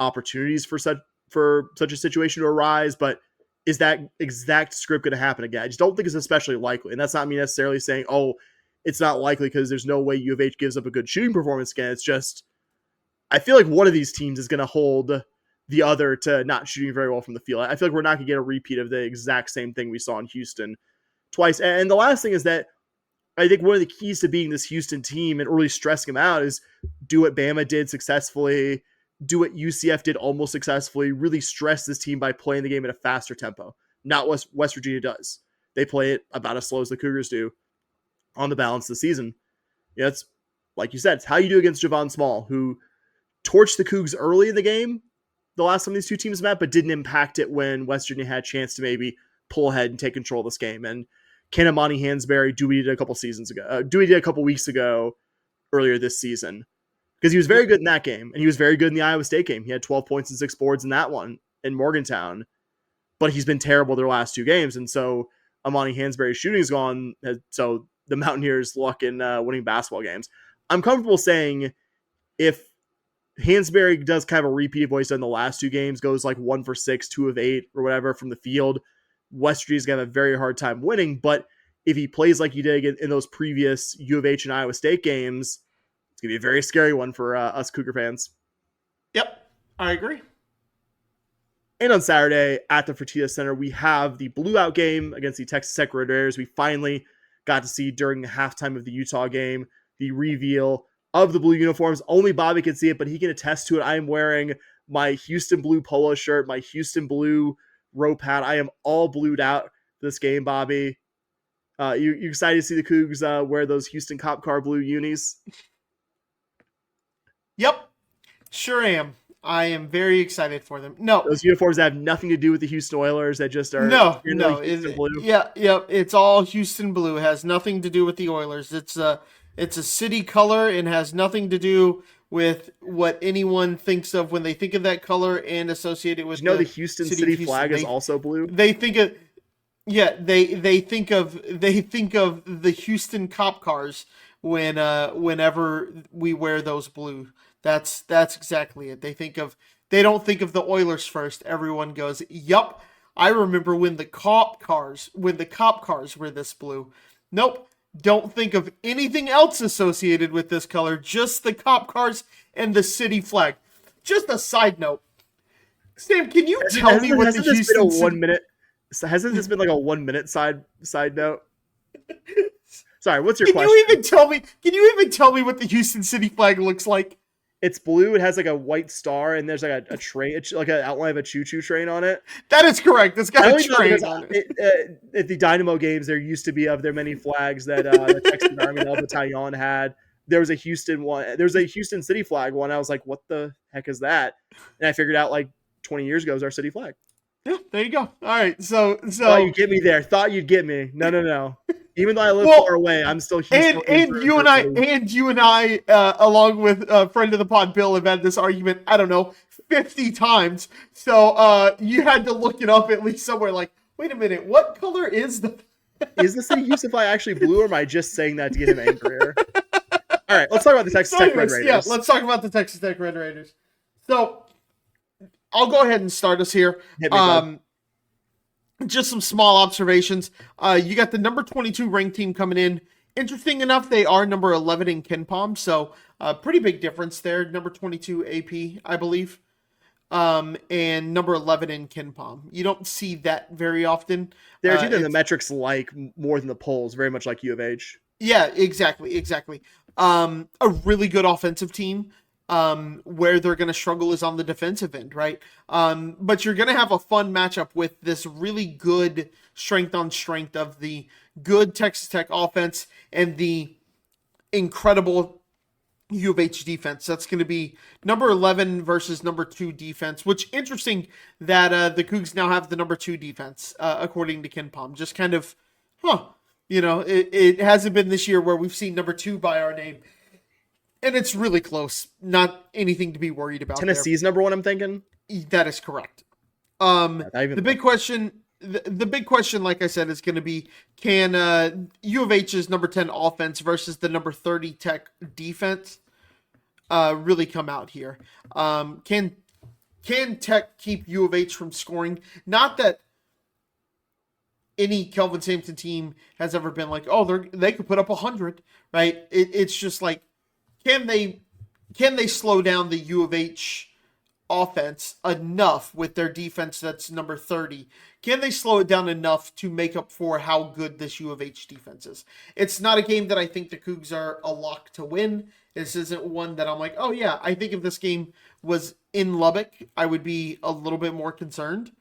opportunities for such a situation to arise. But is that exact script going to happen again? I just don't think it's especially likely. And that's not me necessarily saying, oh, it's not likely because there's no way U of H gives up a good shooting performance again. It's just, I feel like one of these teams is going to hold the other to not shooting very well from the field. I feel like we're not going to get a repeat of the exact same thing we saw in Houston twice. And the last thing is that I think one of the keys to beating this Houston team and really stressing them out is do what Bama did successfully, do what UCF did almost successfully, really stress this team by playing the game at a faster tempo. Not what West Virginia does. They play it about as slow as the Cougars do on the balance of the season. Yeah, it's like you said, it's how you do against Javon Small, who torched the Cougs early in the game the last time these two teams met, but didn't impact it when West Virginia had a chance to maybe pull ahead and take control of this game. And can Amani Hansberry do what he did a couple weeks ago earlier this season? Because he was very good in that game, and he was very good in the Iowa State game. He had 12 points and 6 boards in that one in Morgantown, but he's been terrible their last two games. And so Amani Hansberry's shooting is gone. So the Mountaineers luck in winning basketball games. I'm comfortable saying if Hansberry does kind of a repeat of what he's done the last two games, goes like 1 for 6, 2 of 8 or whatever from the field, West Virginia's going to have a very hard time winning. But if he plays like he did in those previous U of H and Iowa State games, it's going to be a very scary one for us Cougar fans. Yep, I agree. And on Saturday at the Fertitta Center, we have the Blue Out game against the Texas Tech Red Raiders. We finally got to see during the halftime of the Utah game the reveal of the blue uniforms. Only Bobby can see it, but he can attest to it. I am wearing my Houston blue polo shirt, my Houston blue rope hat. I am all blued out for this game, Bobby. You excited to see the Cougs wear those Houston Cop Car blue unis? Yep, sure am. I am very excited for them. No, those uniforms have nothing to do with the Houston Oilers. That just are Houston blue. Yeah, it's all Houston blue. It has nothing to do with the Oilers. It's a city color and has nothing to do with what anyone thinks of when they think of that color and associate it with. The Houston city flag is also blue. They think of they think of the Houston cop cars whenever we wear those blue. That's exactly it. They don't think of the Oilers first. Everyone goes, "Yup, I remember when the cop cars were this blue." Nope. Don't think of anything else associated with this color, just the cop cars and the city flag. Just a side note. Sam, can you tell me what the Houston Hasn't this been like a 1 minute side note? Sorry, what's your question? Can you even tell me what the Houston city flag looks like? It's blue. It has like a white star, and there's like a train. It's like an outline of a choo-choo train on it. That is correct. It's got a train on it. At the Dynamo games, there used to be of their many flags that the Texas Army El Battalion had. There was a Houston one. There's a Houston city flag one. I was like, what the heck is that? And I figured out like 20 years ago it was our city flag. Yeah, there you go. All right, so thought you'd get me there. Thought you'd get me. No. Even though I live far away, I'm still Houston. And you and I, along with a friend of the pod, Bill, have had this argument, I don't know, 50 times. So you had to look it up at least somewhere like, wait a minute, what color is the... Is the city Houston flag actually blue, or am I just saying that to get him angrier? All right, let's talk about the Texas Tech Red Raiders. Yeah, let's talk about the Texas Tech Red Raiders. So I'll go ahead and start us here. Just some small observations. You got the number 22 ranked team coming in. Interesting enough, they are number 11 in KenPom, so pretty big difference there. Number 22 AP, I believe, and number 11 in KenPom. You don't see that very often. There's either the metrics like more than the polls, very much like U of H. Yeah, exactly. A really good offensive team. Where they're going to struggle is on the defensive end, right? But you're going to have a fun matchup with this really good strength on strength of the good Texas Tech offense and the incredible U of H defense. That's going to be number 11 versus number 2 defense, which interesting that the Cougs now have the number 2 defense, according to KenPom. Just kind of, it hasn't been this year where we've seen number 2 by our name. And it's really close. Not anything to be worried about. Tennessee's number 1, I'm thinking. That is correct. The big question, the big question, like I said, is going to be, can U of H's number 10 offense versus the number 30 Tech defense really come out here? Can Tech keep U of H from scoring? Not that any Kelvin Sampson team has ever been like, oh, they could put up 100, right? It's just like, can they slow down the U of H offense enough with their defense that's number 30? Can they slow it down enough to make up for how good this U of H defense is? It's not a game that I think the Cougs are a lock to win. This isn't one that I'm like, oh yeah, I think if this game was in Lubbock, I would be a little bit more concerned.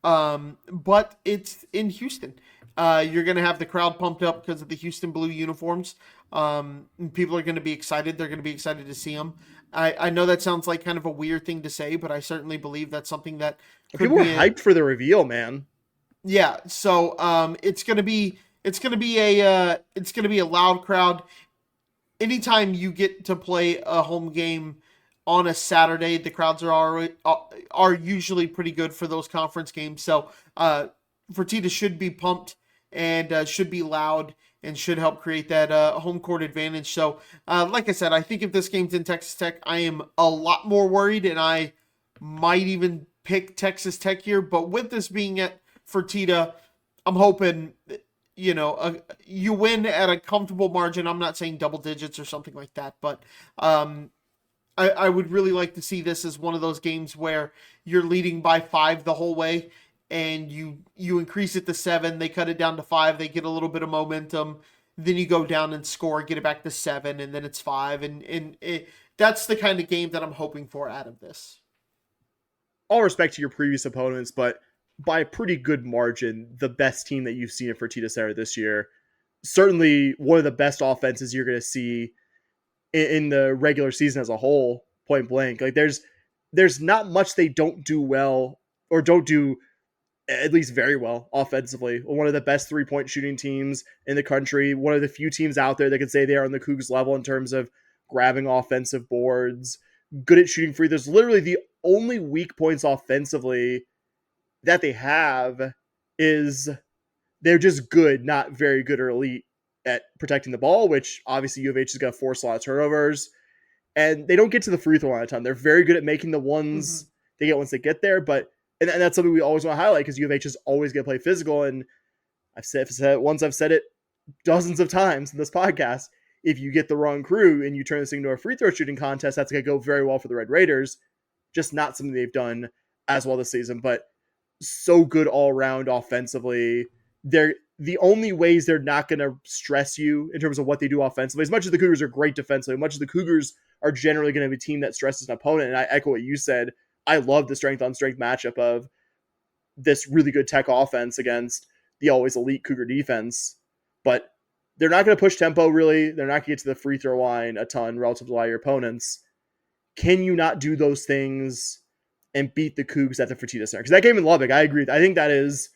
But it's in Houston. You're going to have the crowd pumped up because of the Houston blue uniforms. People are going to be excited. They're going to be excited to see them. I know that sounds like kind of a weird thing to say, but I certainly believe that's something that people were hyped for the reveal, man. Yeah. So, it's going to be a loud crowd. Anytime you get to play a home game on a Saturday, the crowds are usually pretty good for those conference games. So, Fertitta should be pumped and should be loud and should help create that home court advantage. So, like I said, I think if this game's in Texas Tech, I am a lot more worried, and I might even pick Texas Tech here. But with this being at Fertitta, I'm hoping, you win at a comfortable margin. I'm not saying double digits or something like that, but I would really like to see this as one of those games where you're leading by 5 the whole way, and you increase it to 7, they cut it down to 5, they get a little bit of momentum, then you go down and score, get it back to 7, and then it's 5, and that's the kind of game that I'm hoping for out of this. All respect to your previous opponents, but by a pretty good margin, the best team that you've seen at Fertitta Center this year. Certainly one of the best offenses you're going to see in the regular season as a whole, point blank. Like there's not much they don't do well, or don't do at least very well offensively. One of the best 3-point shooting teams in the country. One of the few teams out there that can say they are on the Cougs level in terms of grabbing offensive boards, good at shooting free. There's literally the only weak points offensively that they have is they're just good, not very good or elite at protecting the ball, which obviously U of H is going to force a lot of turnovers. And they don't get to the free throw line a ton. They're very good at making the ones they get once they get there, but and that's something we always want to highlight because U of H is always going to play physical. And I've said it dozens of times in this podcast. If you get the wrong crew and you turn this into a free throw shooting contest, that's going to go very well for the Red Raiders. Just not something they've done as well this season, but so good all around offensively. They're the only ways they're not going to stress you in terms of what they do offensively. As much as the Cougars are great defensively, much as the Cougars are generally going to be a team that stresses an opponent. And I echo what you said. I love the strength on strength matchup of this really good Tech offense against the always elite Cougar defense, but they're not going to push tempo really. They're not going to get to the free throw line a ton relative to a lot of your opponents. Can you not do those things and beat the Cougs at the Fertitta Center? Because that game in Lubbock, I agree. I think that is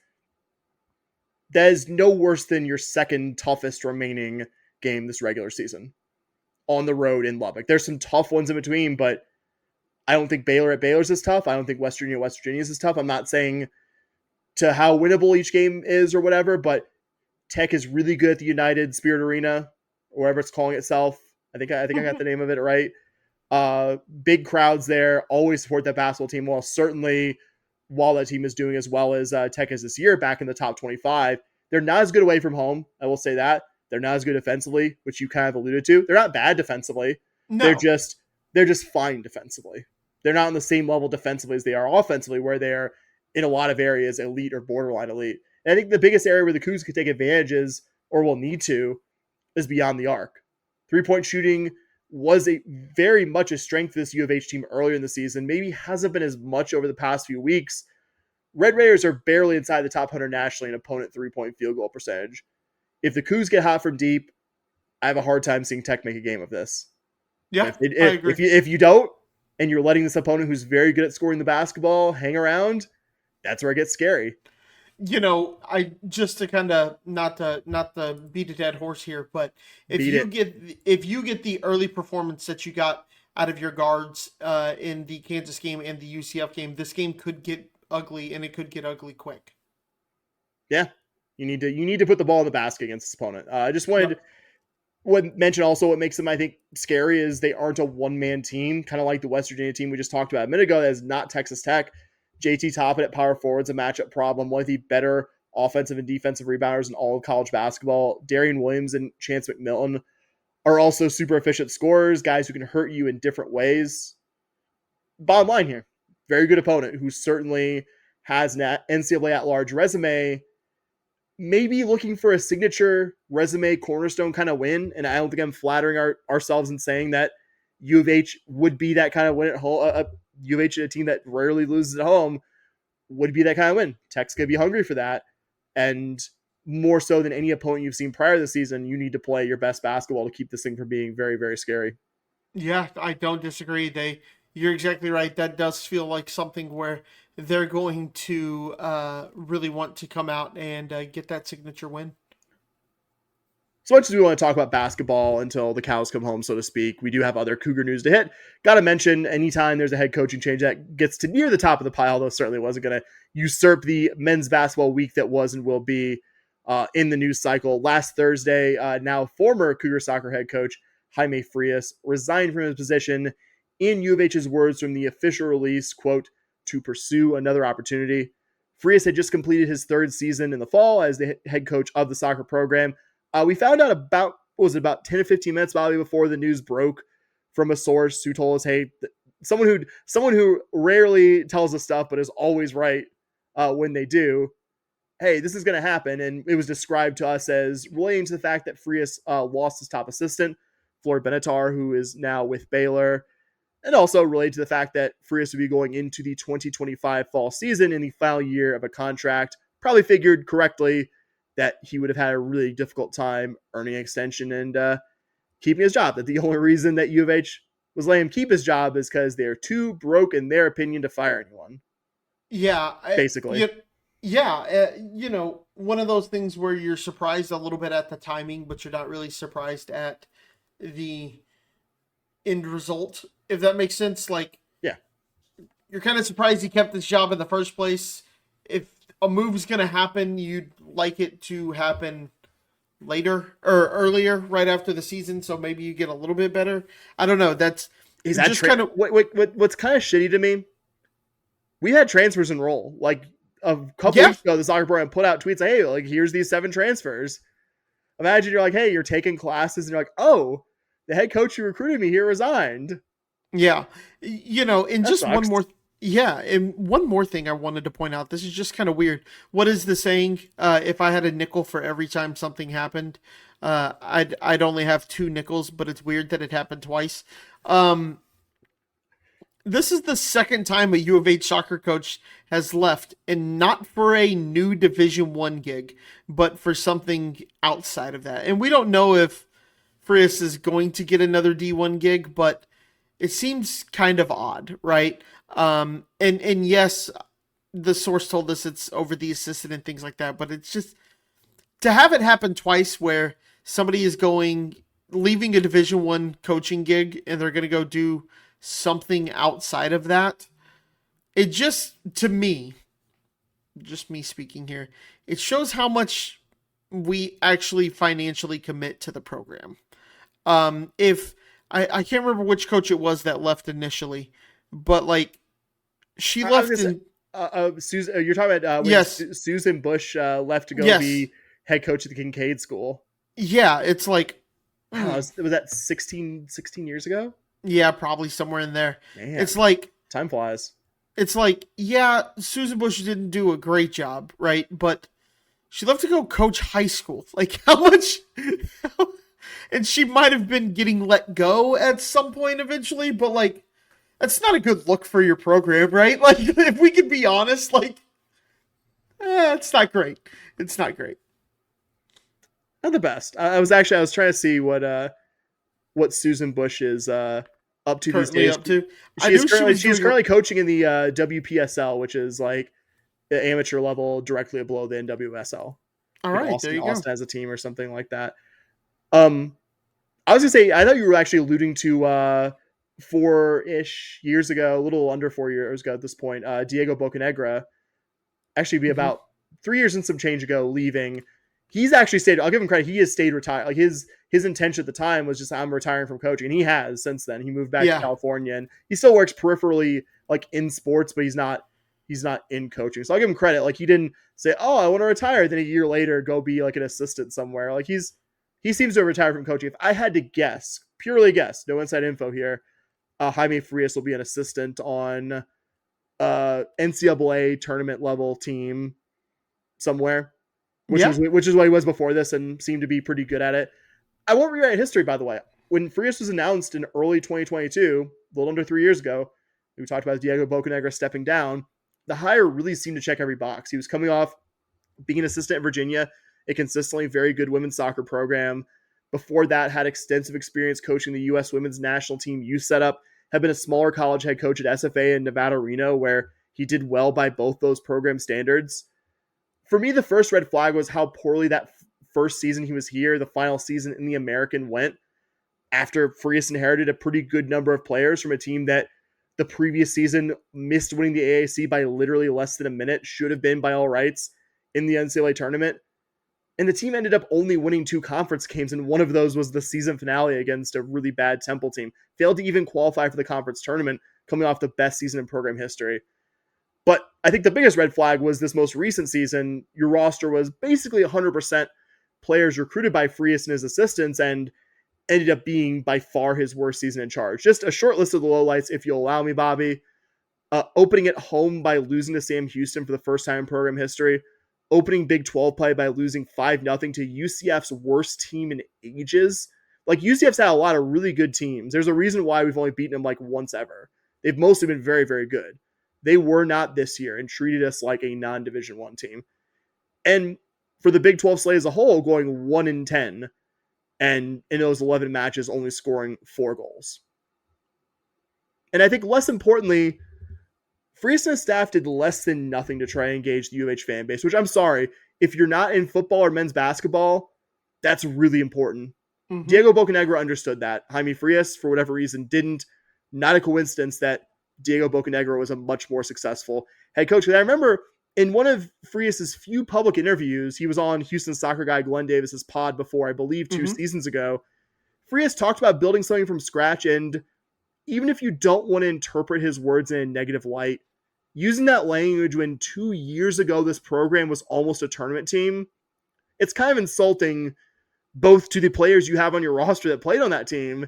no worse than your second toughest remaining game this regular season on the road in Lubbock. There's some tough ones in between, but I don't think Baylor at Baylor's is tough. I don't think West Virginia at West Virginia's is tough. I'm not saying to how winnable each game is or whatever, but Tech is really good at the United Spirit Arena, or whatever it's calling itself. I think I got the name of it right. Big crowds there, always support that basketball team. Well, certainly while that team is doing as well as Tech is this year, back in the top 25, they're not as good away from home. I will say that. They're not as good defensively, which you kind of alluded to. They're not bad defensively. No. They're just fine defensively. They're not on the same level defensively as they are offensively, where they're in a lot of areas elite or borderline elite. And I think the biggest area where the Cougs could take advantage or will need to, is beyond the arc. 3-point shooting was very much a strength of this U of H team earlier in the season. Maybe hasn't been as much over the past few weeks. Red Raiders are barely inside the top 100 nationally in opponent 3-point field goal percentage. If the Cougs get hot from deep, I have a hard time seeing Tech make a game of this. Yeah, I agree. If you don't, and you're letting this opponent who's very good at scoring the basketball hang around, that's where it gets scary. I just to kind of not to beat a dead horse here, but if you get the early performance that you got out of your guards in the Kansas game and the UCF game, this game could get ugly, and it could get ugly quick. Yeah, you need to put the ball in the basket against this opponent. I just wanted to mention also what makes them, I think, scary is they aren't a one-man team, kind of like the West Virginia team we just talked about a minute ago. That is not Texas Tech. JT Toppin at power forward's a matchup problem. One of the better offensive and defensive rebounders in all of college basketball. Darian Williams and Chance McMillan are also super efficient scorers, guys who can hurt you in different ways. Bottom line here, very good opponent who certainly has an NCAA at-large resume, maybe looking for a signature resume cornerstone kind of win. And I don't think I'm flattering ourselves in saying that U of H would be that kind of win at home. U of H, a team that rarely loses at home, would be that kind of win. Tech's going to be hungry for that. And more so than any opponent you've seen prior to the season, you need to play your best basketball to keep this thing from being very, very scary. Yeah, I don't disagree. You're exactly right. That does feel like something where they're going to really want to come out and get that signature win. So much as we want to talk about basketball until the cows come home, so to speak, we do have other Cougar news to hit. Got to mention, anytime there's a head coaching change that gets to near the top of the pile, though certainly wasn't going to usurp the men's basketball week that was and will be in the news cycle. Last Thursday, now former Cougar soccer head coach Jaime Frias resigned from his position, in U of H's words from the official release, quote, to pursue another opportunity. Frias had just completed his third season in the fall as the head coach of the soccer program. We found out about 10 to 15 minutes, Bobby, before the news broke from a source who told us, hey, someone who rarely tells us stuff but is always right when they do, hey, this is going to happen. And it was described to us as relating to the fact that Frias lost his top assistant, Floyd Benatar, who is now with Baylor, and also related to the fact that Frias would be going into the 2025 fall season in the final year of a contract. Probably figured correctly that he would have had a really difficult time earning an extension and keeping his job. That the only reason that U of H was letting him keep his job is because they're too broke, in their opinion, to fire anyone. Yeah. Basically. One of those things where you're surprised a little bit at the timing, but you're not really surprised at the end result, if that makes sense. Like, yeah, you're kind of surprised he kept this job in the first place. If a move's going to happen, you'd like it to happen later or earlier, right after the season, so maybe you get a little bit better. I don't know. That's just kind of what's kind of shitty to me. We had transfers enroll like a couple weeks ago. The soccer program put out tweets like, "Hey, like here's these 7 transfers." Imagine you're like, "Hey, you're taking classes," and you're like, "Oh, the head coach who recruited me here resigned." Yeah, and that just sucks. And one more thing I wanted to point out. This is just kind of weird. What is the saying? If I had a nickel for every time something happened, I'd only have 2 nickels, but it's weird that it happened twice. This is the second time a U of H soccer coach has left, and not for a new Division I gig, but for something outside of that. And we don't know if Frias is going to get another D1 gig, but it seems kind of odd, right? And yes, the source told us it's over the assistant and things like that, but it's just to have it happen twice where somebody is leaving a Division I coaching gig and they're going to go do something outside of that. It just, to me, just me speaking here, it shows how much we actually financially commit to the program. If I can't remember which coach it was that left initially, but like she left in Susan, you're talking about yes. Susan Bush left to go be head coach at the Kincaid School. Yeah, it's like was that 16 years ago? Yeah, probably somewhere in there. Man, it's like time flies. It's like, yeah, Susan Bush didn't do a great job, right? But she left to go coach high school. Like, how much? And she might have been getting let go at some point eventually, but like, that's not a good look for your program, right? Like, if we could be honest, like, it's not great. It's not great. Not the best. I was trying to see what Susan Bush is up to these days. She's currently coaching in the WPSL, which is like the amateur level directly below the NWSL. All right, Austin, there you go. Austin has a team or something like that. I was gonna say, I thought you were actually alluding to 4-ish years ago, a little under 4 years ago at this point, Diego Bocanegra, actually be about 3 years and some change ago, leaving. He's actually stayed. I'll give him credit. He has stayed retired. Like his intention at the time was just, I'm retiring from coaching, and he has since then. He moved back to California, and he still works peripherally, like in sports, but he's not in coaching. So I'll give him credit. Like he didn't say, "Oh, I want to retire," then a year later go be like an assistant somewhere. Like he seems to have retired from coaching. If I had to guess, purely guess, no inside info here, Jaime Frias will be an assistant on NCAA tournament level team somewhere. Which is what he was before this and seemed to be pretty good at it. I won't rewrite history, by the way. When Frias was announced in early 2022, a little under 3 years ago, we talked about Diego Bocanegra stepping down. The hire really seemed to check every box. He was coming off being an assistant at Virginia, a consistently very good women's soccer program. Before that, had extensive experience coaching the U.S. women's national team youth setup, had been a smaller college head coach at SFA in Nevada, Reno, where he did well by both those program standards. For me, the first red flag was how poorly that first season he was here, the final season in the American, went after Frias inherited a pretty good number of players from a team that the previous season missed winning the AAC by literally less than a minute, should have been by all rights in the NCAA tournament. And the team ended up only winning 2 conference games, and one of those was the season finale against a really bad Temple team. Failed to even qualify for the conference tournament, coming off the best season in program history. But I think the biggest red flag was this most recent season. Your roster was basically 100% players recruited by Frias and his assistants, and ended up being by far his worst season in charge. Just a short list of the lowlights, if you'll allow me, Bobby. Opening at home by losing to Sam Houston for the first time in program history. Opening Big 12 play by losing 5-0 to UCF's worst team in ages. Like, UCF's had a lot of really good teams. There's a reason why we've only beaten them like once ever. They've mostly been very, very good. They were not this year and treated us like a non-Division I team. And for the Big 12 slate as a whole, going 1-10, and in those 11 matches, only scoring 4 goals. And I think less importantly, Frias and his staff did less than nothing to try and engage the U of H fan base, which I'm sorry, if you're not in football or men's basketball, that's really important. Mm-hmm. Diego Bocanegra understood that. Jaime Frias, for whatever reason, didn't. Not a coincidence that Diego Bocanegra was a much more successful head coach. And I remember in one of Frias's few public interviews, he was on Houston soccer guy Glenn Davis's pod before, I believe 2 seasons ago. Frias talked about building something from scratch, and even if you don't want to interpret his words in a negative light, using that language when 2 years ago this program was almost a tournament team, it's kind of insulting both to the players you have on your roster that played on that team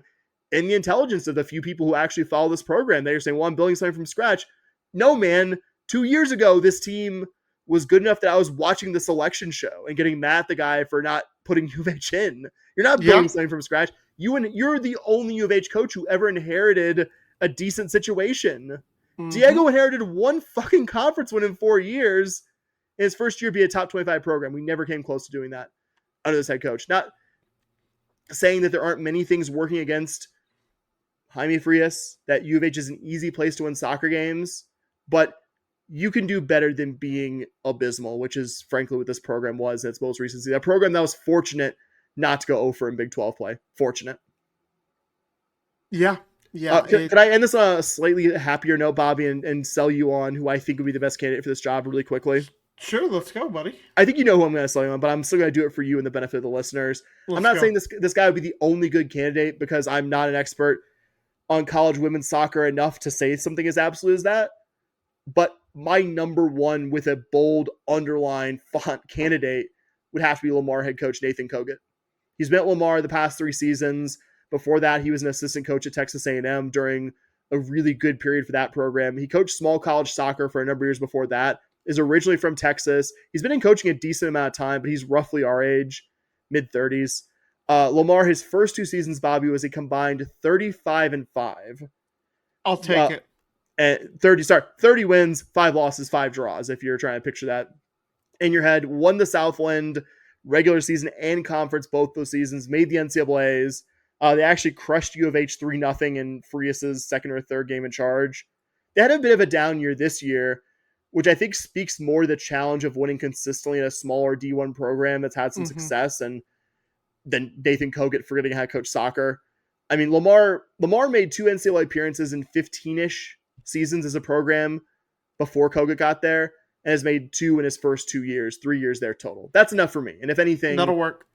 and the intelligence of the few people who actually follow this program. They're saying, well, I'm building something from scratch. No, man. 2 years ago, this team was good enough that I was watching the selection show and getting mad at the guy for not putting U of H in. You're not building something from scratch. You're the only U of H coach who ever inherited a decent situation. Mm-hmm. Diego inherited 1 fucking conference win in 4 years. In his first year, be a top 25 program. We never came close to doing that under this head coach. Not saying that there aren't many things working against Jaime Frias, that U of H is an easy place to win soccer games, but you can do better than being abysmal, which is frankly what this program was in its most recent season. A program that was fortunate not to go over in Big 12 play. Fortunate. Yeah. Could I end this on a slightly happier note, Bobby, and sell you on who I think would be the best candidate for this job really quickly? Sure, let's go, buddy. I think you know who I'm going to sell you on, but I'm still going to do it for you and the benefit of the listeners. I'm not saying this guy would be the only good candidate, because I'm not an expert on college women's soccer enough to say something as absolute as that. But my number one with a bold underline font candidate would have to be Lamar head coach Nathan Kogut. He's been at Lamar the past 3 seasons. Before that, he was an assistant coach at Texas A&M during a really good period for that program. He coached small college soccer for a number of years before that. Is originally from Texas. He's been in coaching a decent amount of time, but he's roughly our age, mid-30s. Lamar, his first 2 seasons, Bobby, was a combined 35-5. I'll take it. And 30 wins, 5 losses, 5 draws, if you're trying to picture that in your head. Won the Southland regular season and conference both those seasons, made the NCAAs. They actually crushed U of H 3-0 in Frias's second or third game in charge. They had a bit of a down year this year, which I think speaks more to the challenge of winning consistently in a smaller D1 program that's had some success, and then Nathan Kogut forgetting how to coach soccer. I mean, Lamar made 2 NCAA appearances in 15-ish seasons as a program before Koga got there, and has made 2 in his first 2 years, 3 years there total. That's enough for me. And if anything, That'll work.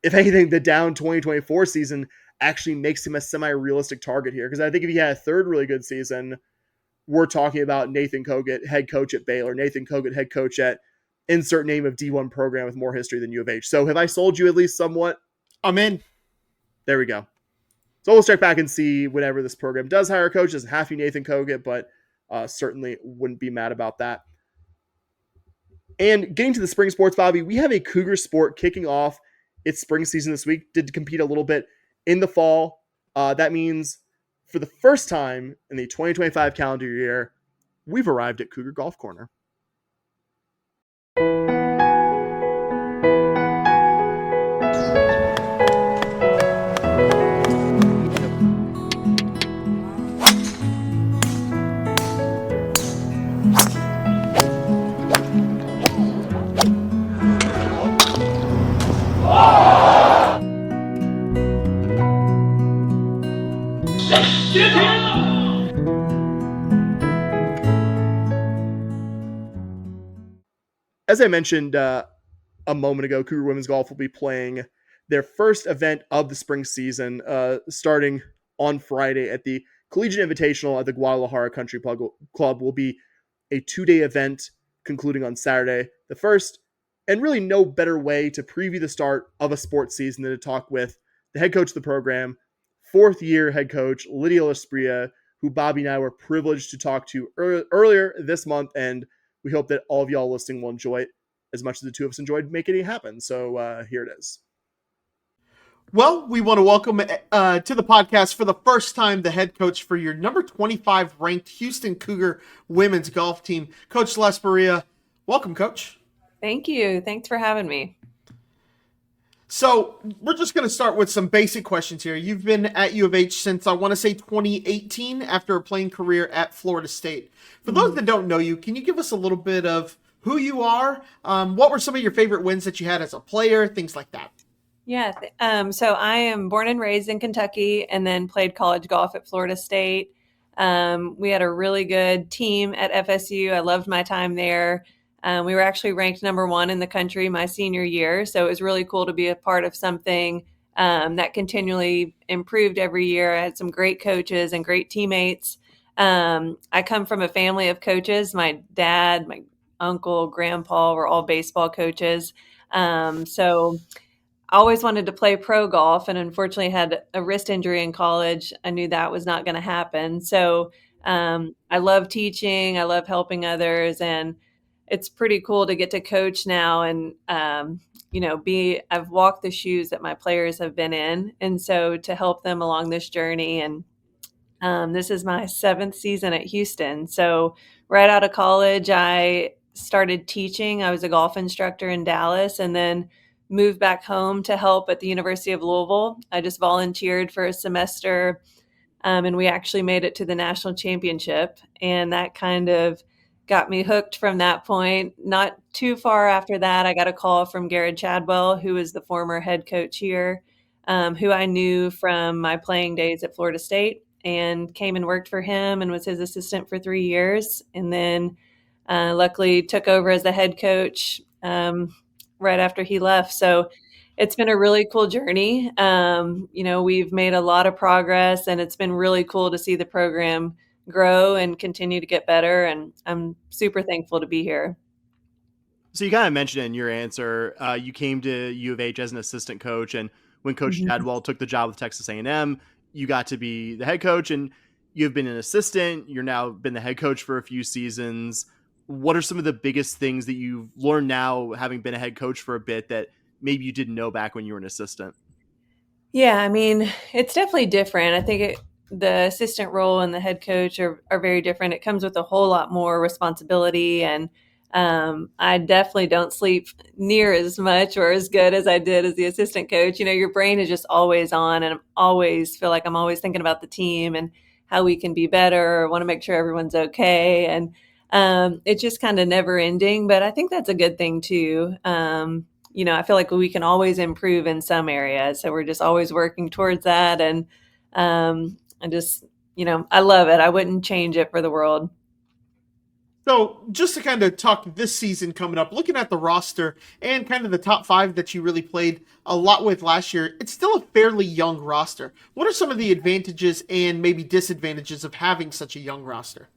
If anything, the down 2024 season actually makes him a semi-realistic target here. Because I think if he had a third really good season, we're talking about Nathan Kogut, head coach at Baylor, Nathan Kogut, head coach at insert name of D1 program with more history than U of H. So have I sold you at least somewhat? I'm in. There we go. So we'll check back and see whenever this program does hire a coach. It doesn't have to be Nathan Kogut, but certainly wouldn't be mad about that. And getting to the spring sports, Bobby, we have a Cougar sport kicking off its spring season this week. Did compete a little bit in the fall. That means for the first time in the 2025 calendar year, we've arrived at Cougar Golf Corner. As I mentioned a moment ago, Cougar Women's Golf will be playing their first event of the spring season, starting on Friday at the Collegiate Invitational at the Guadalajara Country Club. Will be a 2-day event concluding on Saturday the 1st, and really no better way to preview the start of a sports season than to talk with the head coach of the program, 4th-year head coach Lydia Lasprilla, who Bobby and I were privileged to talk to earlier this month, and we hope that all of y'all listening will enjoy it as much as the two of us enjoyed making it happen. So here it is. Well, we want to welcome to the podcast for the first time the head coach for your number 25 ranked Houston Cougar women's golf team, Coach Lasprilla. Welcome, Coach. Thank you. Thanks for having me. So we're just going to start with some basic questions here. You've been at U of H since, I want to say, 2018 after a playing career at Florida State. For those that don't know you, can you give us a little bit of who you are? What were some of your favorite wins that you had as a player? Things like that. Yeah. So I am born and raised in Kentucky and then played college golf at Florida State. We had a really good team at FSU. I loved my time there. We were actually ranked number 1 in the country my senior year. So it was really cool to be a part of something that continually improved every year. I had some great coaches and great teammates. I come from a family of coaches. My dad, my uncle, grandpa were all baseball coaches. So I always wanted to play pro golf, and unfortunately had a wrist injury in college. I knew that was not going to happen. So I love teaching. I love helping others, and it's pretty cool to get to coach now and, I've walked the shoes that my players have been in. And so to help them along this journey, and this is my 7th season at Houston. So right out of college, I started teaching. I was a golf instructor in Dallas and then moved back home to help at the University of Louisville. I just volunteered for a semester, and we actually made it to the national championship. And that kind of got me hooked from that point. Not too far after that, I got a call from Garrett Chadwell, who is the former head coach here, who I knew from my playing days at Florida State, and came and worked for him and was his assistant for 3 years. And then luckily took over as the head coach right after he left. So it's been a really cool journey. We've made a lot of progress, and it's been really cool to see the program grow and continue to get better. And I'm super thankful to be here. So you kind of mentioned in your answer, you came to U of H as an assistant coach, and when Coach Chadwell took the job with Texas A&M, you got to be the head coach, and you've been an assistant. You're now been the head coach for a few seasons. What are some of the biggest things that you've learned now, having been a head coach for a bit, that maybe you didn't know back when you were an assistant? Yeah, I mean, it's definitely different. I think the assistant role and the head coach are very different. It comes with a whole lot more responsibility, and I definitely don't sleep near as much or as good as I did as the assistant coach. Your brain is just always on, and I always feel like I'm always thinking about the team and how we can be better, want to make sure everyone's okay. And it's just kind of never ending, but I think that's a good thing too. I feel like we can always improve in some areas. So we're just always working towards that. And And just, I love it. I wouldn't change it for the world. So just to kind of talk this season coming up, looking at the roster and kind of the top 5 that you really played a lot with last year, it's still a fairly young roster. What are some of the advantages and maybe disadvantages of having such a young roster?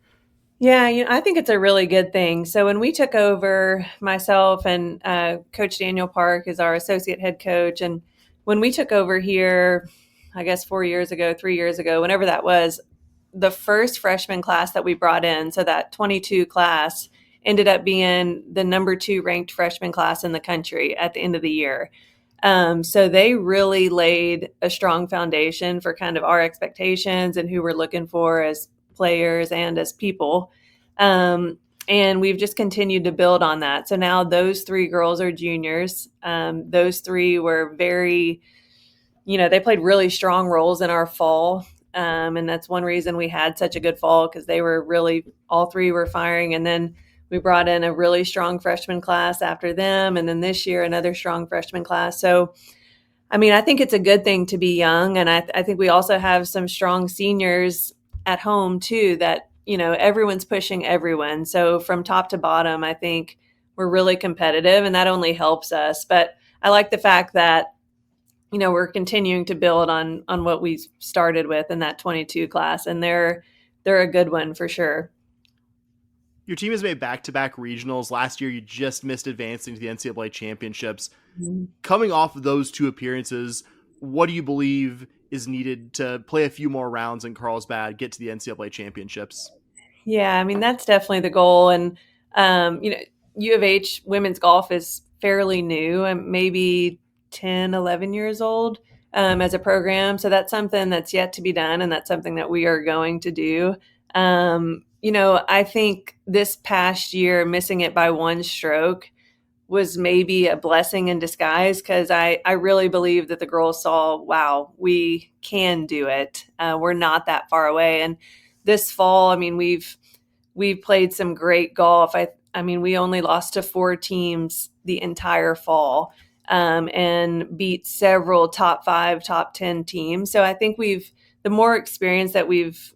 Yeah, I think it's a really good thing. So when we took over, myself and Coach Daniel Park is our associate head coach. And when we took over here, I guess 3 years ago, whenever that was, the first freshman class that we brought in, so that 22 class, ended up being the number 2 ranked freshman class in the country at the end of the year. So they really laid a strong foundation for kind of our expectations and who we're looking for as players and as people. And we've just continued to build on that. So now those 3 girls are juniors. Those 3 were very, they played really strong roles in our fall. And that's one reason we had such a good fall, because they were really, all 3 were firing. And then we brought in a really strong freshman class after them. And then this year, another strong freshman class. So, I think it's a good thing to be young. And I think we also have some strong seniors at home too, that, everyone's pushing everyone. So from top to bottom, I think we're really competitive, and that only helps us. But I like the fact that, we're continuing to build on what we started with in that 22 class, and they're a good one for sure. Your team has made back-to-back regionals. Last year, you just missed advancing to the NCAA championships. Mm-hmm. Coming off of those 2 appearances, what do you believe is needed to play a few more rounds in Carlsbad, get to the NCAA championships? Yeah, that's definitely the goal. And, U of H women's golf is fairly new, and maybe 10, 11 years old as a program. So that's something that's yet to be done, and that's something that we are going to do. I think this past year, missing it by 1 stroke was maybe a blessing in disguise, because I really believe that the girls saw, wow, we can do it. We're not that far away. And this fall, we've played some great golf. We only lost to 4 teams the entire fall. And beat several top 5, top 10 teams. So I think the more experience that we've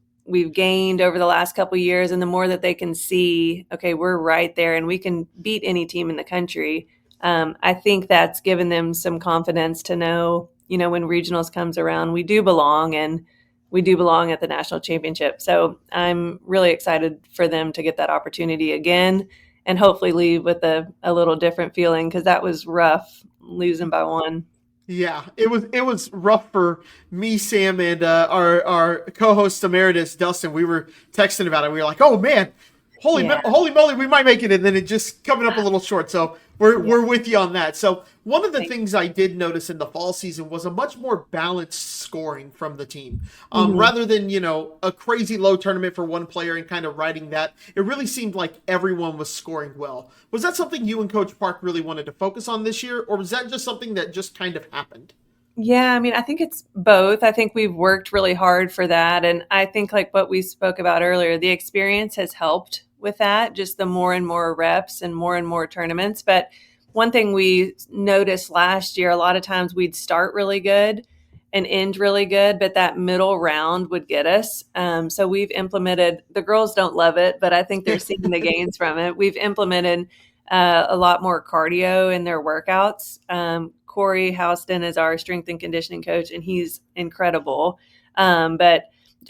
gained over the last couple of years, and the more that they can see, okay, we're right there and we can beat any team in the country. I think that's given them some confidence to know, when regionals comes around, we do belong, and we do belong at the national championship. So I'm really excited for them to get that opportunity again, and hopefully leave with a little different feeling, because that was rough, losing by 1. Yeah, it was rough for me, Sam, and our co-host emeritus, Dustin. We were texting about it. We were like, "Oh man, holy moly, we might make it!" And then it just coming up a little short. So we're with you on that. So one of the things I did notice in the fall season was a much more balanced scoring from the team, rather than a crazy low tournament for one player and kind of riding that. It really seemed like everyone was scoring well. Was that something you and Coach Park really wanted to focus on this year, or was that just something that just kind of happened? Yeah, I think it's both. I think we've worked really hard for that. And I think, like what we spoke about earlier, the experience has helped with that, just the more and more reps and more tournaments. But one thing we noticed last year, a lot of times we'd start really good and end really good, but that middle round would get us. So we've implemented, the girls don't love it, but I think they're seeing the gains from it. We've implemented a lot more cardio in their workouts. Corey Houston is our strength and conditioning coach, and he's incredible. But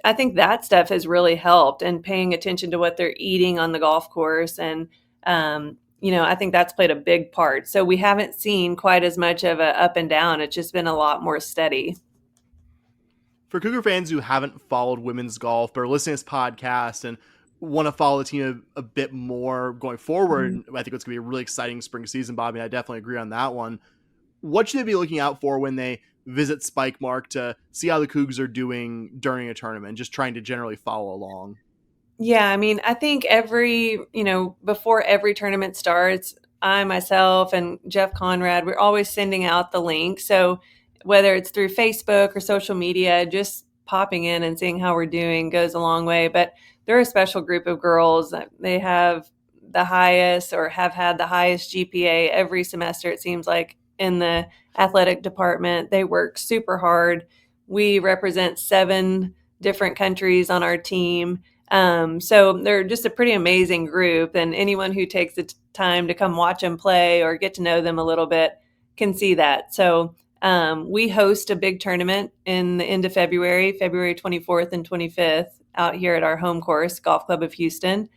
I think that stuff has really helped, and paying attention to what they're eating on the golf course. And, I think that's played a big part. So we haven't seen quite as much of a up and down. It's just been a lot more steady. For Cougar fans who haven't followed women's golf but are listening to this podcast and want to follow the team a bit more going forward, I think it's going to be a really exciting spring season, Bobby. I definitely agree on that one. What should they be looking out for when they visit Spike Mark to see how the Cougs are doing during a tournament, just trying to generally follow along? Yeah, I think before every tournament starts, I myself and Jeff Conrad, we're always sending out the link. So whether it's through Facebook or social media, just popping in and seeing how we're doing goes a long way. But they're a special group of girls. They have the highest, or have had the highest GPA every semester, it seems like, in the athletic department. They work super hard. we represent 7 different countries on our team. So they're just a pretty amazing group, and anyone who takes the time to come watch them play or get to know them a little bit can see that. So we host a big tournament in the end of February 24th and 25th, out here at our home course, Golf Club of Houston.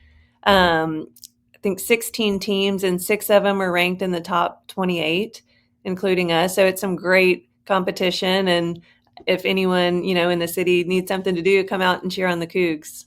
I think 16 teams, and 6 of them are ranked in the top 28, including us. So it's some great competition. And if anyone, in the city needs something to do, come out and cheer on the Cougs.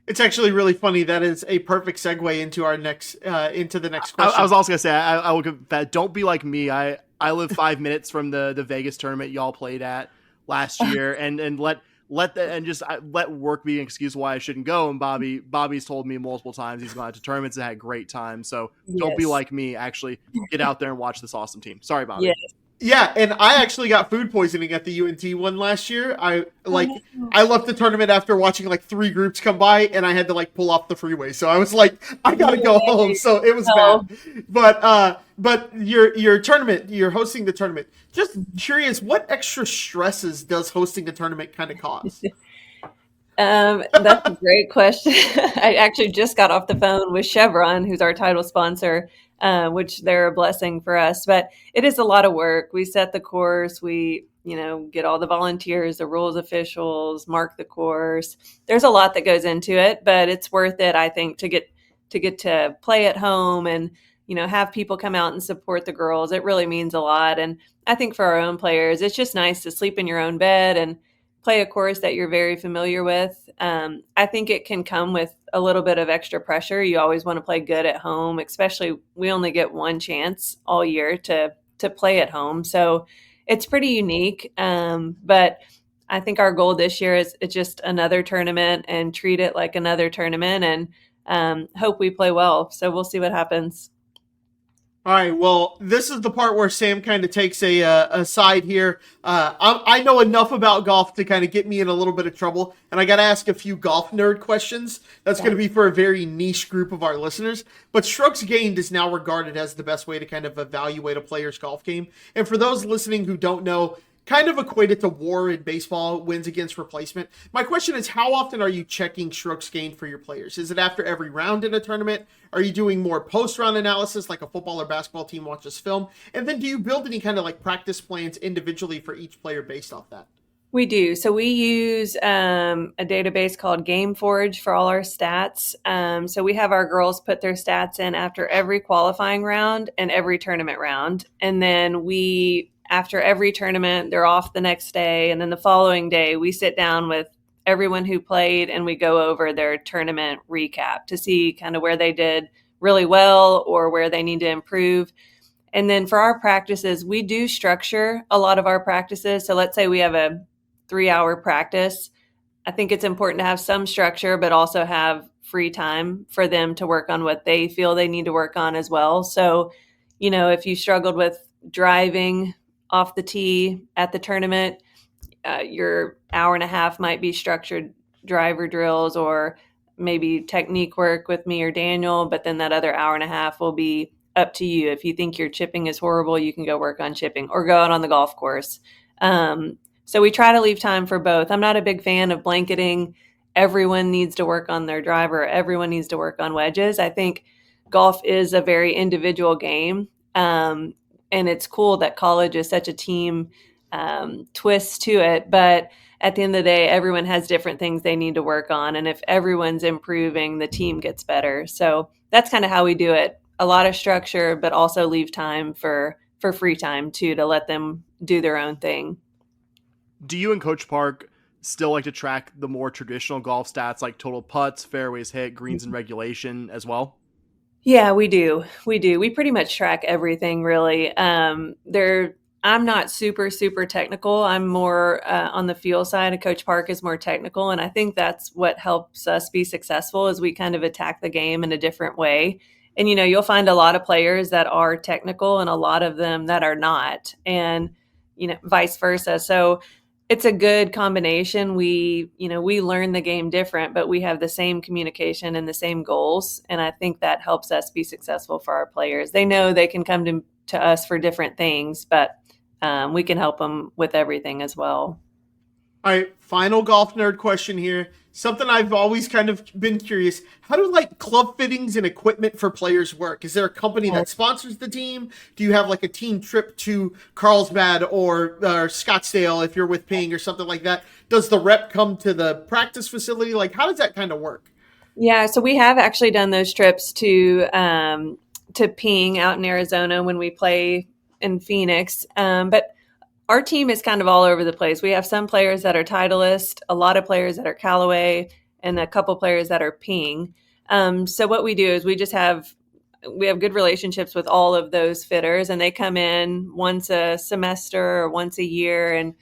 It's actually really funny. That is a perfect segue into our next, into the next question. I was also gonna say, I will confess, don't be like me. I live 5 minutes from the Vegas tournament y'all played at last year, and let work be an excuse why I shouldn't go. And Bobby's told me multiple times he's gone out to tournaments and had great time. So don't be like me. Actually, get out there and watch this awesome team. Sorry, Bobby. Yes. Yeah, and I actually got food poisoning at the UNT one last year. I left the tournament after watching like 3 groups come by, and I had to like pull off the freeway. So I was like, I gotta go home. So it was bad. But your tournament, you're hosting the tournament. Just curious, what extra stresses does hosting the tournament kind of cause? That's a great question. I actually just got off the phone with Chevron, who's our title sponsor, which they're a blessing for us. But it is a lot of work. We set the course. We, get all the volunteers, the rules officials, mark the course. There's a lot that goes into it, but it's worth it, I think, to get to play at home and, have people come out and support the girls. It really means a lot. And I think for our own players, it's just nice to sleep in your own bed and play a course that you're very familiar with. I think it can come with a little bit of extra pressure. You always want to play good at home, especially we only get one chance all year to play at home. So it's pretty unique. But I think our goal this year is it's just another tournament and treat it like another tournament, and hope we play well. So we'll see what happens. All right, well, this is the part where Sam kind of takes a side here. I know enough about golf to kind of get me in a little bit of trouble, and I got to ask a few golf nerd questions. That's going to be for a very niche group of our listeners. But strokes gained is now regarded as the best way to kind of evaluate a player's golf game. And for those listening who don't know, kind of equated to WAR in baseball, wins against replacement. My question is, how often are you checking strokes gained for your players? Is it after every round in a tournament? Are you doing more post-round analysis like a football or basketball team watches film? And then do you build any kind of like practice plans individually for each player based off that? We do. So we use a database called GameForge for all our stats. So we have our girls put their stats in after every qualifying round and every tournament round. And then after every tournament, they're off the next day. And then the following day, we sit down with everyone who played and we go over their tournament recap to see kind of where they did really well or where they need to improve. And then for our practices, we do structure a lot of our practices. So let's say we have a 3-hour practice. I think it's important to have some structure, but also have free time for them to work on what they feel they need to work on as well. So, if you struggled with driving off the tee at the tournament, your hour and a half might be structured driver drills or maybe technique work with me or Daniel, but then that other hour and a half will be up to you. If you think your chipping is horrible, you can go work on chipping or go out on the golf course. So we try to leave time for both. I'm not a big fan of blanketing everyone needs to work on their driver, everyone needs to work on wedges. I think golf is a very individual game. And it's cool that college is such a team twist to it. But at the end of the day, everyone has different things they need to work on. And if everyone's improving, the team gets better. So that's kind of how we do it. A lot of structure, but also leave time for free time too, to let them do their own thing. Do you and Coach Park still like to track the more traditional golf stats like total putts, fairways hit, greens in regulation as well? Yeah, we do. We pretty much track everything, really. I'm not super technical. I'm more on the feel side, and Coach Park is more technical. And I think that's what helps us be successful, is we kind of attack the game in a different way. And, you'll find a lot of players that are technical and a lot of them that are not, and, vice versa. So it's a good combination. We learn the game different, but we have the same communication and the same goals. And I think that helps us be successful for our players. They know they can come to us for different things, but we can help them with everything as well. All right, final golf nerd question here. Something I've always kind of been curious. How do like club fittings and equipment for players work? Is there a company that sponsors the team? Do you have like a team trip to Carlsbad or Scottsdale if you're with Ping or something like that? Does the rep come to the practice facility? Like, how does that kind of work? Yeah, so we have actually done those trips to Ping out in Arizona when we play in Phoenix. But our team is kind of all over the place. We have some players that are Titleist, a lot of players that are Callaway, and a couple players that are Ping. So what we do is we have good relationships with all of those fitters, and they come in once a semester or once a year. And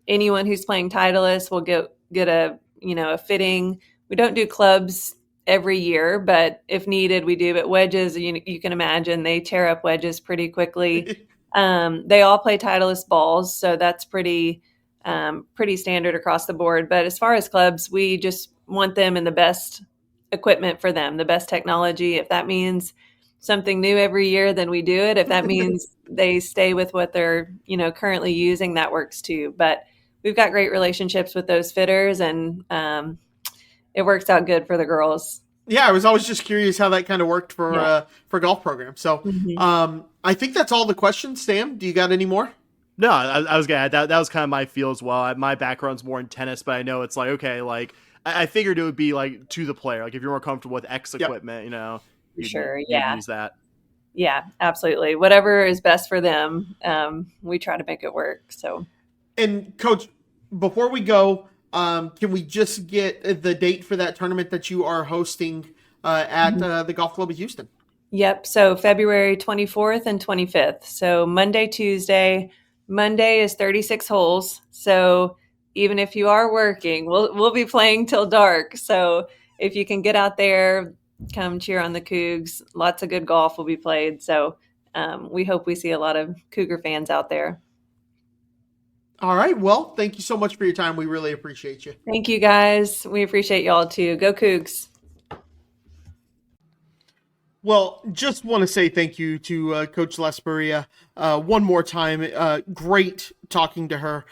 anyone who's playing Titleist will get a fitting. We don't do clubs every year, but if needed, we do. But wedges, you can imagine they tear up wedges pretty quickly. They all play Titleist balls, so that's pretty standard across the board. But as far as clubs, we just want them in the best equipment for them, the best technology. If that means something new every year, then we do it. If that means they stay with what they're currently using, that works too. But we've got great relationships with those fitters, and it works out good for the girls. Yeah, I was always just curious how that kind of worked for golf programs. So I think that's all the questions. Sam, do you got any more? No, I was gonna add that was kind of my feel as well. My background's more in tennis, but I know it's like, okay, like I figured it would be like to the player. Like if you're more comfortable with X equipment, you'd use that. Yeah, absolutely. Whatever is best for them, we try to make it work. So, and Coach, before we go, can we just get the date for that tournament that you are hosting at the Golf Club of Houston? Yep. So February 24th and 25th. So Monday, Tuesday. Monday is 36 holes. So even if you are working, we'll be playing till dark. So if you can get out there, come cheer on the Cougs. Lots of good golf will be played. So we hope we see a lot of Cougar fans out there. All right. Well, thank you so much for your time. We really appreciate you. Thank you, guys. We appreciate y'all too. Go Cougs. Well, just want to say thank you to Coach Lasprilla one more time. Great talking to her.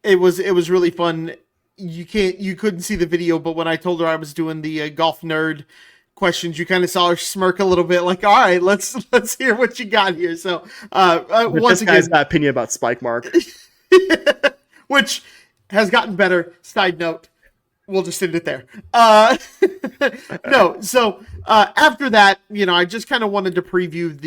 It was really fun. You couldn't see the video, but when I told her I was doing the golf nerd questions, you kind of saw her smirk a little bit, like, all right, let's hear what you got here. So once again, guy's got opinion about Spike Mark, which has gotten better. Side note. We'll just end it there. No, so after that, I just kind of wanted to preview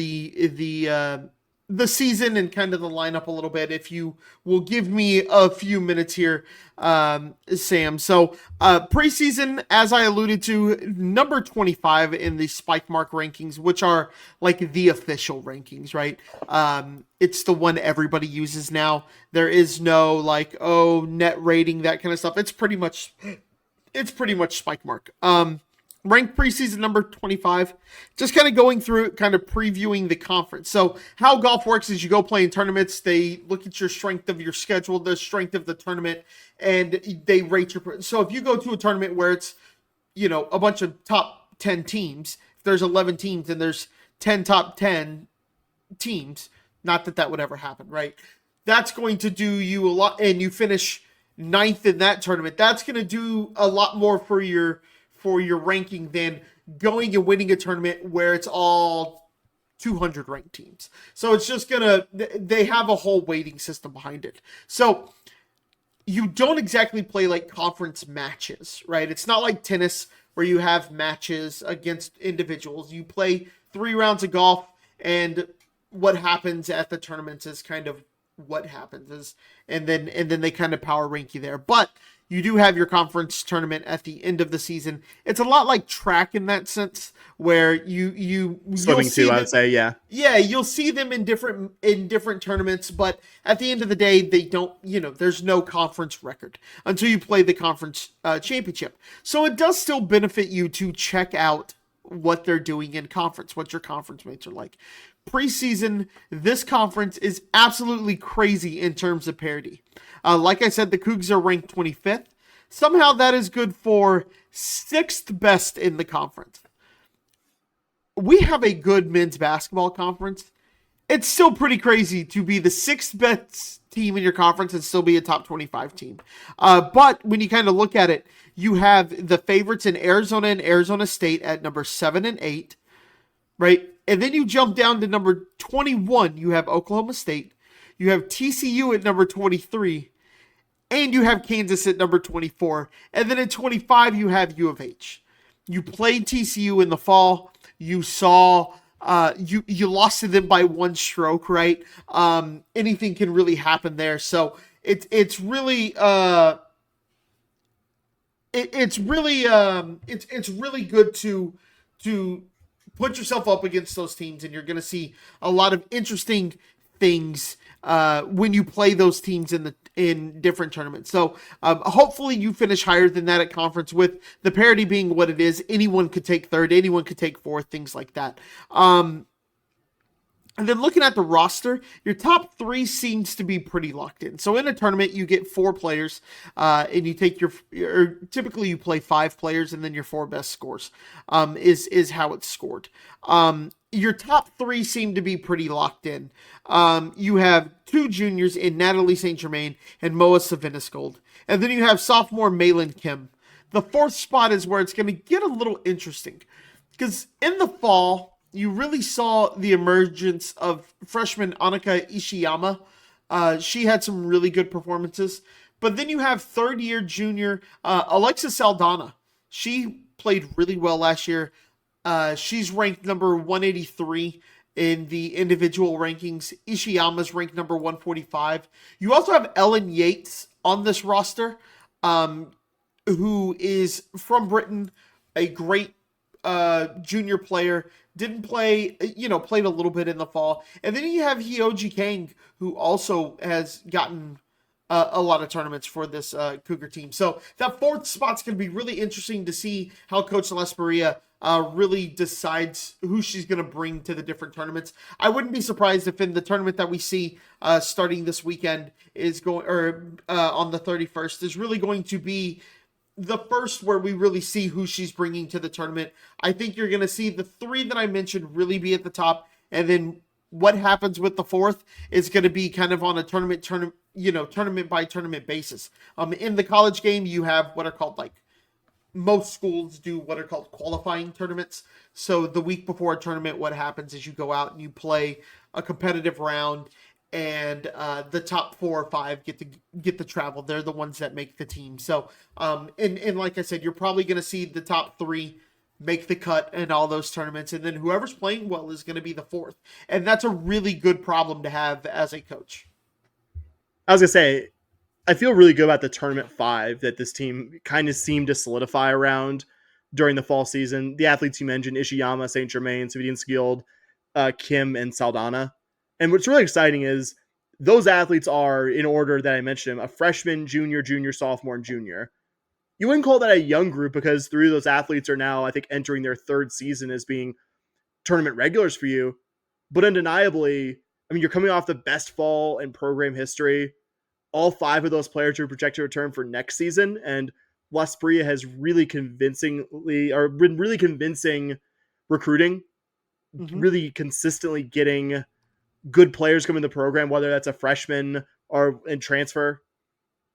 the season and kind of the lineup a little bit. If you will give me a few minutes here, Sam. So preseason, as I alluded to, number 25 in the Spike Mark rankings, which are like the official rankings, right? It's the one everybody uses now. There is no like, net rating, that kind of stuff. It's pretty much Spike Mark. Ranked preseason number 25. Just kind of going through it, kind of previewing the conference. So how golf works is you go play in tournaments. They look at your strength of your schedule, the strength of the tournament, and they rate your. So if you go to a tournament where it's, a bunch of top 10 teams, if there's 11 teams and there's 10 top 10 teams, not that would ever happen, right? That's going to do you a lot, and you finish 9th in that tournament. That's going to do a lot more for your ranking than going and winning a tournament where it's all 200 ranked teams. So it's just they have a whole weighting system behind it. So you don't exactly play like conference matches, right? It's not like tennis where you have matches against individuals. You play 3 rounds of golf, and what happens at the tournaments is kind of what happens, and then they kind of power rank you there. But you do have your conference tournament at the end of the season. It's a lot like track in that sense, where you swimming too, I would say, yeah, you'll see them in different tournaments, but at the end of the day, they don't, there's no conference record until you play the conference championship. So it does still benefit you to check out what they're doing in conference, what your conference mates are like. Preseason, this conference is absolutely crazy in terms of parity. Like I said, the Cougs are ranked 25th. Somehow that is good for 6th best in the conference. We have a good men's basketball conference. it's still pretty crazy to be the 6th best team in your conference and still be a top 25 team. But when you kind of look at it, you have the favorites in Arizona and Arizona State at number 7 and 8, right? And then you jump down to number 21. You have Oklahoma State. You have TCU at number 23. And you have Kansas at number 24. And then at 25, you have U of H. You played TCU in the fall. You saw... you lost to them by 1 stroke, right? Anything can really happen there. So it's really good to put yourself up against those teams, and you're going to see a lot of interesting things when you play those teams in different tournaments. So hopefully you finish higher than that at conference, with the parity being what it is. Anyone could take 3rd, anyone could take 4th, things like that. And then looking at the roster, your top 3 seems to be pretty locked in. So in a tournament, you get 4 players, and you take typically you play 5 players, and then your 4 best scores is how it's scored. Your top 3 seem to be pretty locked in. You have 2 juniors in Natalie St. Germain and Moa Savinisgold. And then you have sophomore Malin Kim. The 4th spot is where it's going to get a little interesting, because in the fall, you really saw the emergence of freshman Annika Ishiyama. She had some really good performances. But then you have 3rd-year junior Alexa Saldana. She played really well last year. She's ranked number 183 in the individual rankings. Ishiyama's ranked number 145. You also have Ellen Yates on this roster, who is from Britain, a great junior player. Didn't play, played a little bit in the fall. And then you have Hyoji Kang, who also has gotten a lot of tournaments for this Cougar team. So that 4th spot's going to be really interesting to see how Coach Lasprilla really decides who she's going to bring to the different tournaments. I wouldn't be surprised if in the tournament that we see starting this weekend on the 31st is really going to be the first where we really see who she's bringing to the tournament. I think you're going to see the 3 that I mentioned really be at the top, and then what happens with the 4th is going to be kind of on a tournament by tournament basis. In the college game, you have what are called, like, most schools do what are called qualifying tournaments. So the week before a tournament, what happens is you go out and you play a competitive round, and the top 4 or 5 get the travel. They're the ones that make the team. So, and like I said, you're probably going to see the top 3 make the cut in all those tournaments, and then whoever's playing well is going to be the 4th. And that's a really good problem to have as a coach. I was going to say, I feel really good about the tournament 5 that this team kind of seemed to solidify around during the fall season. The athletes you mentioned, Ishiyama, St. Germain, Savinsky, Kim, and Saldana. And what's really exciting is those athletes are, in order that I mentioned them, a freshman, junior, sophomore, and junior. You wouldn't call that a young group, because 3 of those athletes are now, I think, entering their 3rd season as being tournament regulars for you. But undeniably, I mean, you're coming off the best fall in program history. All 5 of those players are projected to return for next season, and Lasprilla has been really convincing recruiting, really consistently getting good players come in the program, whether that's a freshman or in transfer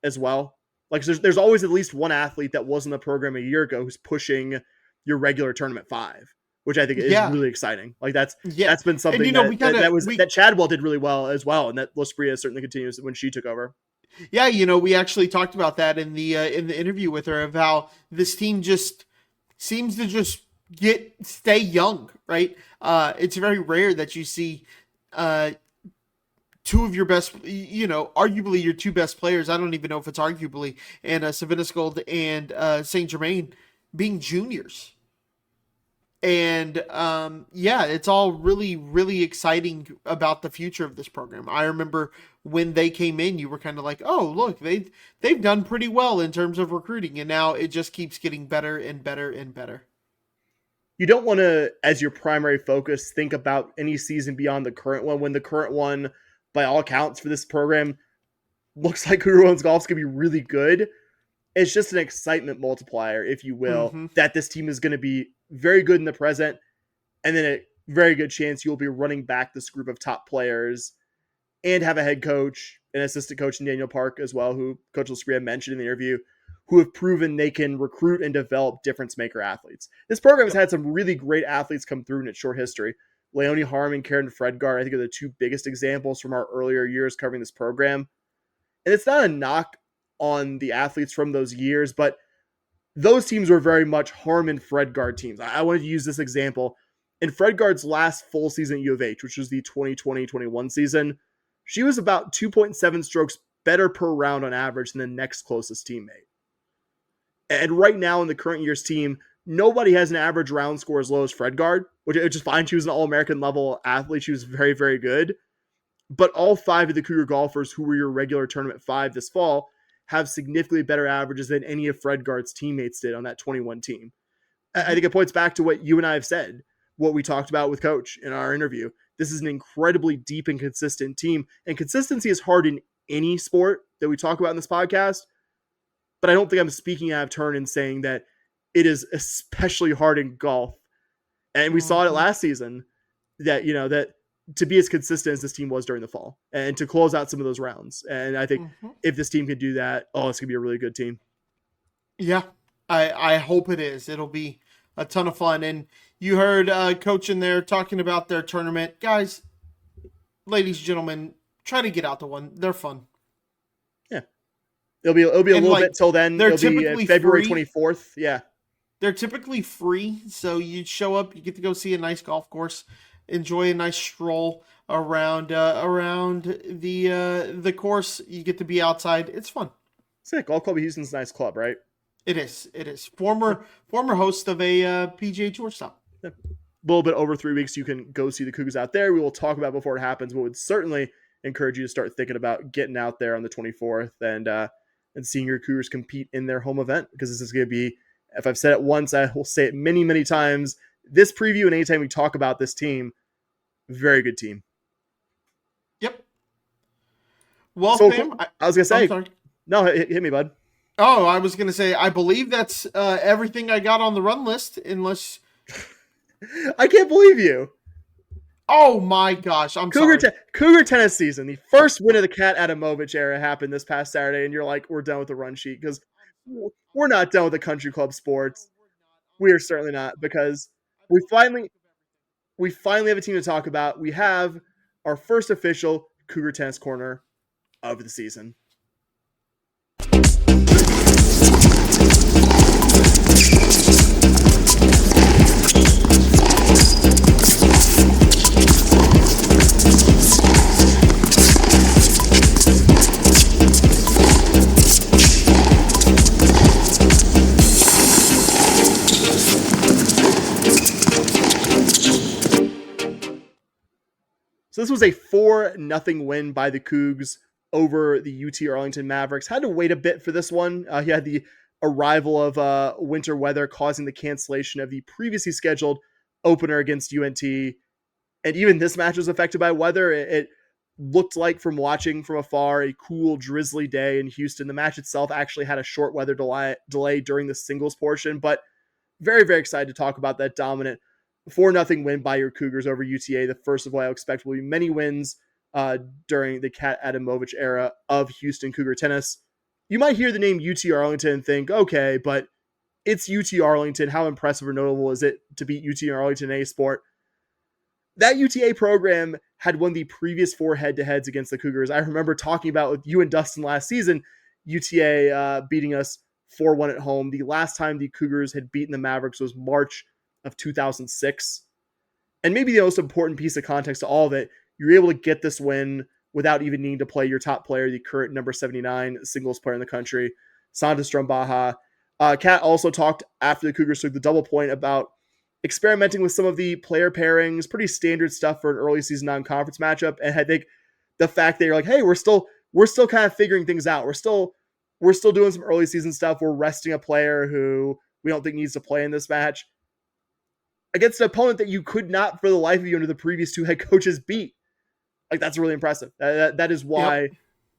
as well. Like, there's always at least one athlete that was in the program a year ago who's pushing your regular tournament 5, which I think is really exciting. Like, that's been something that Chadwell did really well as well, and that Lasprilla certainly continues when she took over. Yeah, we actually talked about that in the interview with her, of how this team just seems to just stay young, right? It's very rare that you see 2 of your best, arguably your 2 best players. I don't even know if it's arguably, and Savinisgold and St. Germain being juniors. And it's all really, really exciting about the future of this program. I remember when they came in, you were kind of like, oh, look, they've done pretty well in terms of recruiting, and now it just keeps getting better and better and better. You don't want to, as your primary focus, think about any season beyond the current one, when the current one, by all accounts for this program, looks like Cougar Women's Golf's going to be really good. It's just an excitement multiplier, if you will, that this team is going to be very good in the present, and then it very good chance you'll be running back this group of top players and have a head coach, an assistant coach in Daniel Park as well, who Coach Lasprilla mentioned in the interview, who have proven they can recruit and develop difference maker athletes. This program has had some really great athletes come through in its short history. Leonie Harm and Karen Fredgard, I think, are the two biggest examples from our earlier years covering this program. And it's not a knock on the athletes from those years, but those teams were very much Harm and Fredgard teams. I wanted to use this example. In Fredgard's last full season at U of H, which was the 2020-21 season, she was about 2.7 strokes better per round on average than the next closest teammate. And right now in the current year's team, nobody has an average round score as low as Fredgard, which is fine. She was an All-American level athlete. She was very, very good. But all 5 of the Cougar golfers who were your regular tournament 5 this fall have significantly better averages than any of Fredgard's teammates did on that 21 team. I think it points back to what you and I have said, what we talked about with Coach in our interview. This is an incredibly deep and consistent team, and consistency is hard in any sport that we talk about in this podcast, but I don't think I'm speaking out of turn in saying that it is especially hard in golf. And we saw it last season that, that to be as consistent as this team was during the fall and to close out some of those rounds. And I think if this team can do that, it's going to be a really good team. Yeah, I hope it is. It'll be a ton of fun. And you heard Coach in there talking about their tournament. Guys, ladies and gentlemen, try to get out to one. They're fun. Yeah. It'll be a little bit till then. They're It'll be typically February free. 24th. Yeah. They're typically free. So you show up, you get to go see a nice golf course, enjoy a nice stroll around the course. You get to be outside. It's fun. It's like Golf Club of Houston's a nice club, right? It is. Former host of a PGA Tour stop. A little bit over 3 weeks, you can go see the Cougars out there. We will talk about before it happens, but would certainly encourage you to start thinking about getting out there on the 24th and seeing your Cougars compete in their home event, because this is going to be, if I've said it once, I will say it many, many times. This preview and anytime we talk about this team, very good team. Yep. Well, so, Sam, I was going to say, no, hit me, bud. Oh, I was going to say, I believe that's everything I got on the run list, unless... I can't believe you. Oh my gosh, I'm sorry. Cougar Tennis season, the first win of the Kat Adamovic era happened this past Saturday, and you're like, we're done with the run sheet, because we're not done with the country club sports. We are certainly not, because we finally have a team to talk about. We have our first official Cougar Tennis Corner of the season. So this was a 4-0 win by the Cougs over the UT Arlington Mavericks. Had to wait a bit for this one. He had the arrival of winter weather causing the cancellation of the previously scheduled opener against UNT. And even this match was affected by weather. It looked like, from watching from afar, a cool, drizzly day in Houston. The match itself actually had a short weather delay during the singles portion, but very, very excited to talk about that dominant 4-0 win by your Cougars over UTA. The first of what I expect will be many wins during the Kat Adamovic era of Houston Cougar Tennis. You might hear the name UT Arlington and think, okay, but it's UT Arlington. How impressive or notable is it to beat UT Arlington in a sport? That UTA program had won the previous 4 head-to-heads against the Cougars. I remember talking about with you and Dustin last season, UTA beating us 4-1 at home. The last time the Cougars had beaten the Mavericks was March of 2006. And maybe the most important piece of context to all of it, you're able to get this win without even needing to play your top player, the current number 79 singles player in the country, Santa Strombaha. Kat also talked after the Cougars took the double point about experimenting with some of the player pairings, pretty standard stuff for an early season non-conference matchup. And I think the fact that you're like, hey, we're still kind of figuring things out. We're still doing some early season stuff. We're resting a player who we don't think needs to play in this match against an opponent that you could not, for the life of you, under the previous 2 head coaches, beat. Like, that's really impressive. That is why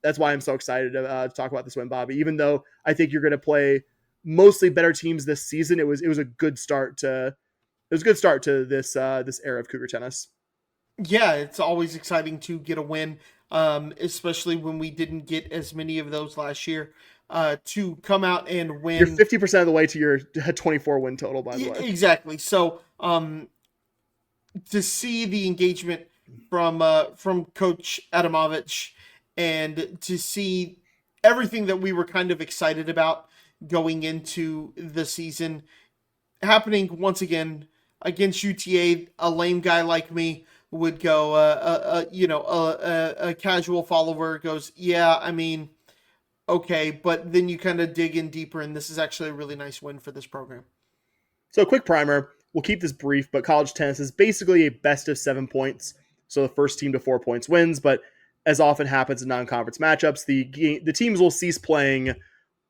That's why I'm so excited to talk about this win, Bobby. Even though I think you're going to play mostly better teams this season, it was a good start to was a good start to this era of Cougar tennis. Yeah, it's always exciting to get a win, especially when we didn't get as many of those last year. To come out and win. You're 50% of the way to your 24 win total, by the way. Exactly. So to see the engagement from Coach Adamovic and to see everything that we were kind of excited about going into the season happening once again against UTA, a lame guy like me would go, a casual follower goes, yeah, I mean, okay, but then you kind of dig in deeper, and this is actually a really nice win for this program. So, quick primer. We'll keep this brief, but college tennis is basically a best of 7 points. So the first team to 4 points wins, but as often happens in non-conference matchups, the teams will cease playing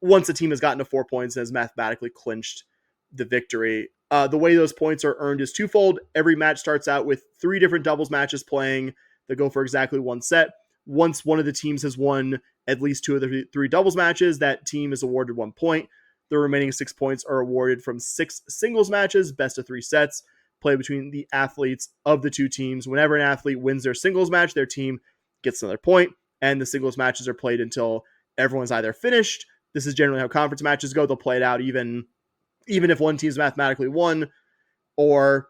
once a team has gotten to 4 points and has mathematically clinched the victory. The way those points are earned is twofold. Every match starts out with 3 different doubles matches playing that go for exactly 1 set. Once one of the teams has won at least 2 of the 3 doubles matches, that team is awarded 1 point. The remaining 6 points are awarded from 6 singles matches, best of 3 sets, played between the athletes of the 2 teams. Whenever an athlete wins their singles match, their team gets another point, and the singles matches are played until everyone's either finished. This is generally how conference matches go. They'll play it out even if one team's mathematically won, or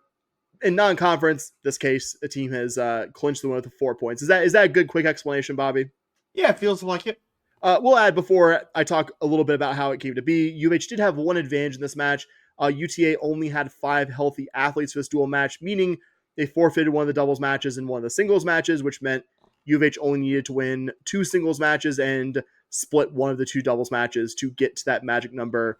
in non-conference, this case, a team has clinched the win with 4 points. Is that a good, quick explanation, Bobby? Yeah, it feels like it. We'll add, before I talk a little bit about how it came to be, UH did have one advantage in this match. UTA only had 5 healthy athletes for this dual match, meaning they forfeited one of the doubles matches and one of the singles matches, which meant UH only needed to win 2 singles matches and split one of the 2 doubles matches to get to that magic number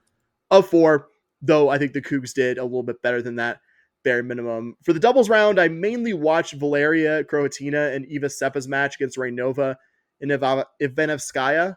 of 4, though I think the Cougs did a little bit better than that bare minimum. For the doubles round, I mainly watched Valeria Kroatina and Eva Sepa's match against Raynova and Ivanovskaya. I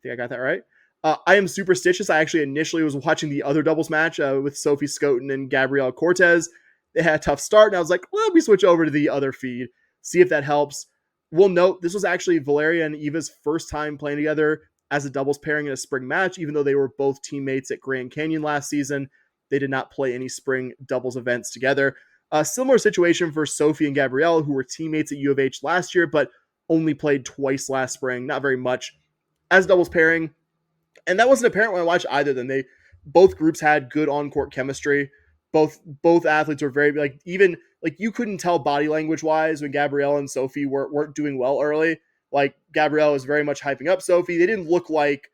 think I got that right. I am superstitious. I actually initially was watching the other doubles match with Sophie Skoten and Gabrielle Cortez. They had a tough start, and I was like, well, let me switch over to the other feed, see if that helps. We'll note this was actually Valeria and Eva's first time playing together as a doubles pairing in a spring match, even though they were both teammates at Grand Canyon last season. They did not play any spring doubles events together. A similar situation for Sophie and Gabrielle, who were teammates at U of H last year, but only played twice last spring, not very much, as doubles pairing. And that wasn't apparent when I watched either of them. Both groups had good on-court chemistry. Both athletes were very, even you couldn't tell body language wise when Gabrielle and Sophie weren't doing well early. Like, Gabrielle was very much hyping up Sophie. They didn't look like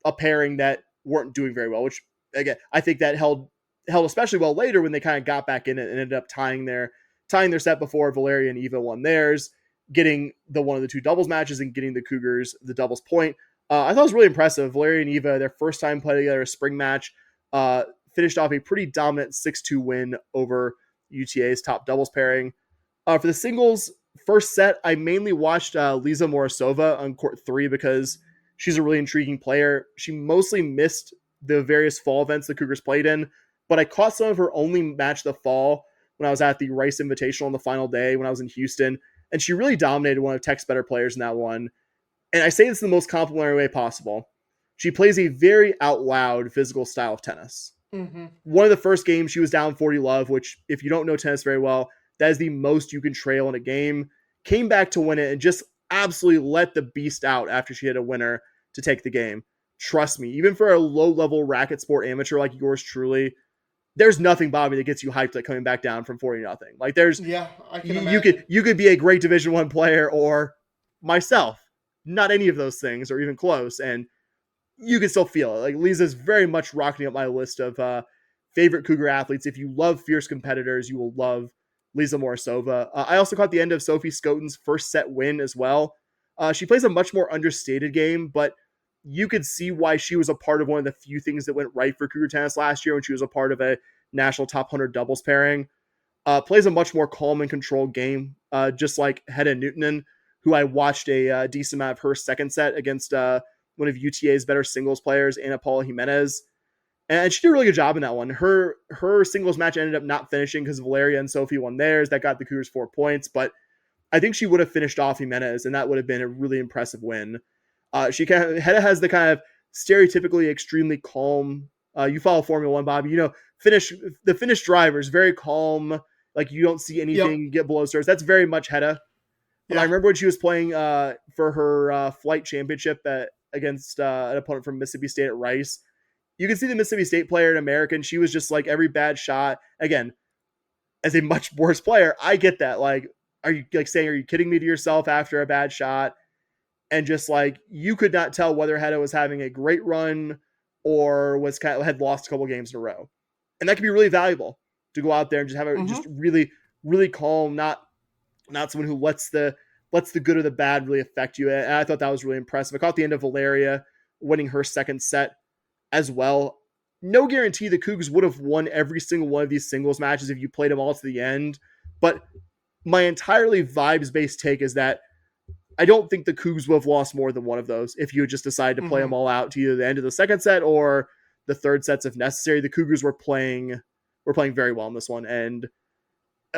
a pairing that weren't doing very well, which, again, I think that held especially well later when they kind of got back in it and ended up tying their set before Valeria and Eva won theirs, getting the one of the 2 doubles matches and getting the Cougars the doubles point. I thought it was really impressive. Valeria and Eva, their first time playing together a spring match, finished off a pretty dominant 6-2 win over UTA's top doubles pairing. For the singles first set, I mainly watched Liza Morosova on court 3 because she's a really intriguing player. She mostly missed the various fall events the Cougars played in, but I caught some of her only match of the fall when I was at the Rice Invitational on the final day when I was in Houston, and she really dominated one of Tech's better players in that one. And I say this in the most complimentary way possible. She plays a very out loud physical style of tennis. Mm-hmm. One of the first games, she was down 40 love, which, if you don't know tennis very well, that is the most you can trail in a game. Came back to win it and just absolutely let the beast out after she hit a winner to take the game. Trust me, even for a low-level racket sport amateur like yours truly, there's nothing, Bobby, that gets you hyped like coming back down from 40-0. Like, I can imagine. You could be a great Division I player or myself. Not any of those things or even close, and you can still feel it. Like, Lisa's very much rocking up my list of favorite Cougar athletes. If you love fierce competitors, you will love Liza Morosova. I also caught the end of Sophie Skoten's first set win as well. She plays a much more understated game, but you could see why she was a part of one of the few things that went right for Cougar tennis last year when she was a part of a national top 100 doubles pairing. Plays a much more calm and controlled game, just like Hedda Newtonen, who I watched a decent amount of her second set against one of UTA's better singles players, Ana Paula Jimenez. And she did a really good job in that one. Her singles match ended up not finishing because Valeria and Sophie won theirs. That got the Cougars 4 points, but I think she would have finished off Jimenez, and that would have been a really impressive win. Hedda has the kind of stereotypically extremely calm You follow Formula One, Bobby. The Finnish drivers very calm. Like you don't see anything get below surface. That's very much Hedda. But I remember when she was playing for her flight championship against an opponent from Mississippi State at Rice. You can see the Mississippi State player, an American. She was just like every bad shot. Again, as a much worse player, I get that. Like, are you kidding me to yourself after a bad shot? And just like you could not tell whether Hedda was having a great run or had lost a couple games in a row. And that can be really valuable to go out there and just have just really, really calm, not someone who lets the good or the bad really affect you. And I thought that was really impressive. I caught the end of Valeria winning her second set as well. No guarantee the Cougs would have won every single one of these singles matches if you played them all to the end. But my entirely vibes-based take is that I don't think the Cougs would have lost more than one of those if you had just decided to play them all out to either the end of the second set or the third sets if necessary. The Cougars were playing very well in this one. And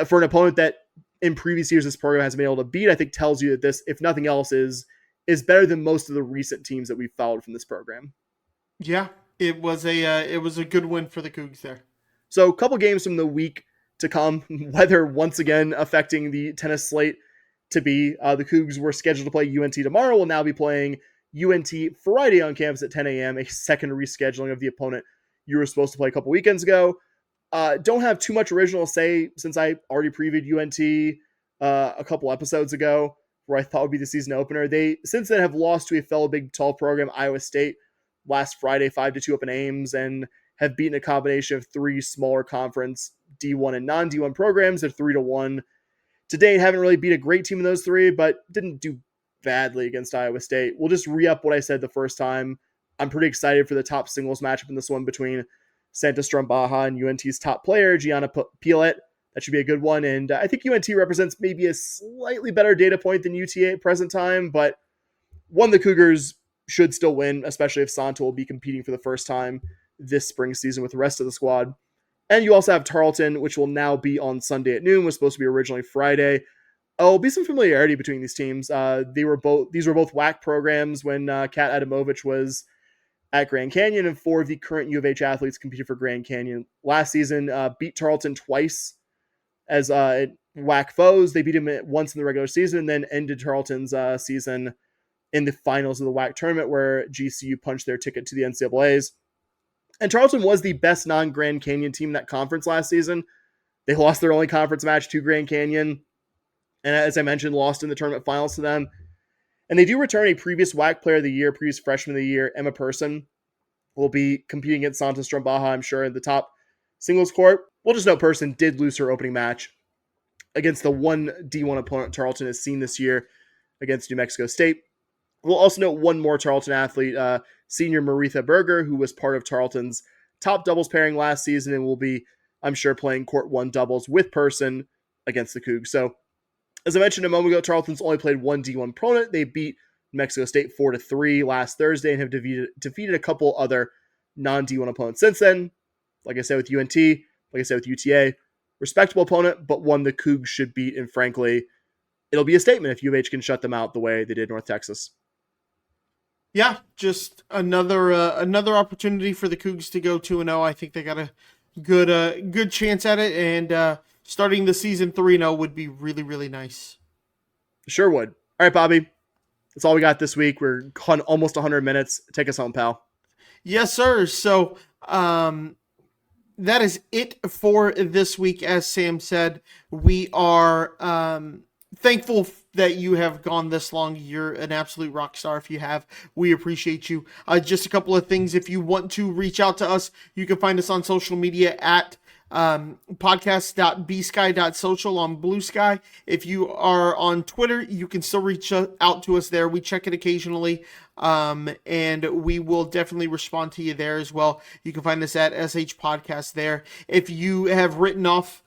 for an opponent that in previous years this program has been able to beat, I think tells you that this, if nothing else, is better than most of the recent teams that we've followed from this program. Yeah, it was a good win for the Cougs there. So a couple games from the week to come, weather once again affecting the tennis slate to be. The Cougs were scheduled to play UNT tomorrow. Will now be playing UNT Friday on campus at 10 a.m., a second rescheduling of the opponent you were supposed to play a couple weekends ago. Don't have too much original to say since I already previewed UNT a couple episodes ago where I thought would be the season opener. They since then have lost to a fellow Big 12 program, Iowa State, last Friday, 5-2 up in Ames, and have beaten a combination of three smaller conference D1 and non-D1 programs at 3-1. Today, haven't really beat a great team in those three, but didn't do badly against Iowa State. We'll just re-up what I said the first time. I'm pretty excited for the top singles matchup in this one between Santa Strombaja and UNT's top player, Gianna Pielet. That should be a good one. And I think UNT represents maybe a slightly better data point than UTA at present time, but one the Cougars should still win, especially if Santa will be competing for the first time this spring season with the rest of the squad. And you also have Tarleton, which will now be on Sunday at noon, was supposed to be originally Friday. There'll be some familiarity between these teams. These were both WAC programs when Kat Adamovic was at Grand Canyon, and four of the current U of H athletes competed for Grand Canyon last season. Beat Tarleton twice as WAC foes. They beat him once in the regular season and then ended Tarleton's season in the finals of the WAC tournament where GCU punched their ticket to the NCAAs. And Tarleton was the best non-Grand Canyon team in that conference last season. They lost their only conference match to Grand Canyon. And as I mentioned, lost in the tournament finals to them. And they do return a previous WAC player of the year, previous freshman of the year, Emma Person, will be competing against Santa Strombaja, I'm sure, in the top singles court. We'll just note Person did lose her opening match against the one D1 opponent Tarleton has seen this year against New Mexico State. We'll also note one more Tarleton athlete, senior Maritha Berger, who was part of Tarleton's top doubles pairing last season and will be, I'm sure, playing court one doubles with Person against the Cougs. So, as I mentioned a moment ago, Tarleton's only played one D1 opponent. They beat New Mexico State 4-3 last Thursday and have defeated a couple other non-D1 opponents since then. Like I said with UNT, like I said with UTA, respectable opponent, but one the Cougs should beat. And frankly, it'll be a statement if U of H can shut them out the way they did North Texas. Yeah, just another opportunity for the Cougs to go 2-0. I think they got a good chance at it, and starting the season 3-0 would be really, really nice. Sure would. All right, Bobby. That's all we got this week. We're almost 100 minutes. Take us home, pal. Yes, sir. So that is it for this week. As Sam said, we are thankful that you have gone this long. You're an absolute rock star if you have. We appreciate you. Just a couple of things. If you want to reach out to us, you can find us on social media at podcast.bsky.social on Blue Sky. If you are on Twitter, you can still reach out to us there. We check it occasionally, and we will definitely respond to you there as well. You can find us at SH Podcast there. If you have written off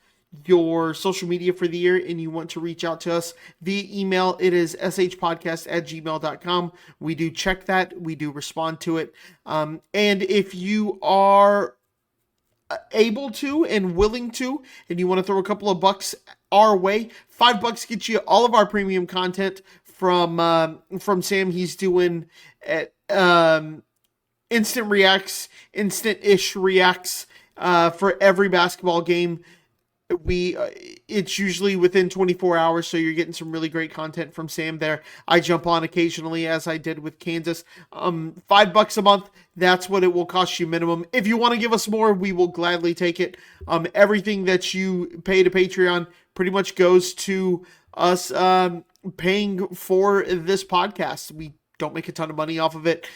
your social media for the year and you want to reach out to us via email, it is shpodcast@gmail.com. We do check that. We do respond to it. And if you are able to and willing to, and you want to throw a couple of bucks our way, $5 gets you all of our premium content from Sam. He's doing instant-ish reacts for every basketball game. It's usually within 24 hours, so you're getting some really great content from Sam there. I jump on occasionally, as I did with Kansas. $5 a month, that's what it will cost you minimum. If you want to give us more, we will gladly take it. Everything that you pay to Patreon pretty much goes to us paying for this podcast. We don't make a ton of money off of it.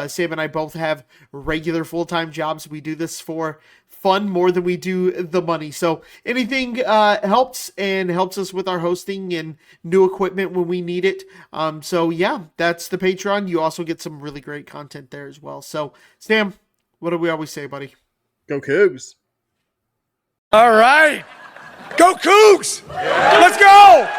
Sam and I both have regular full-time jobs. We do this for fun more than we do the money. So anything helps us with our hosting and new equipment when we need it. So yeah, that's the Patreon. You also get some really great content there as well. So Sam, what do we always say, buddy? Go Cougs. All right. Go Cougs! Let's go!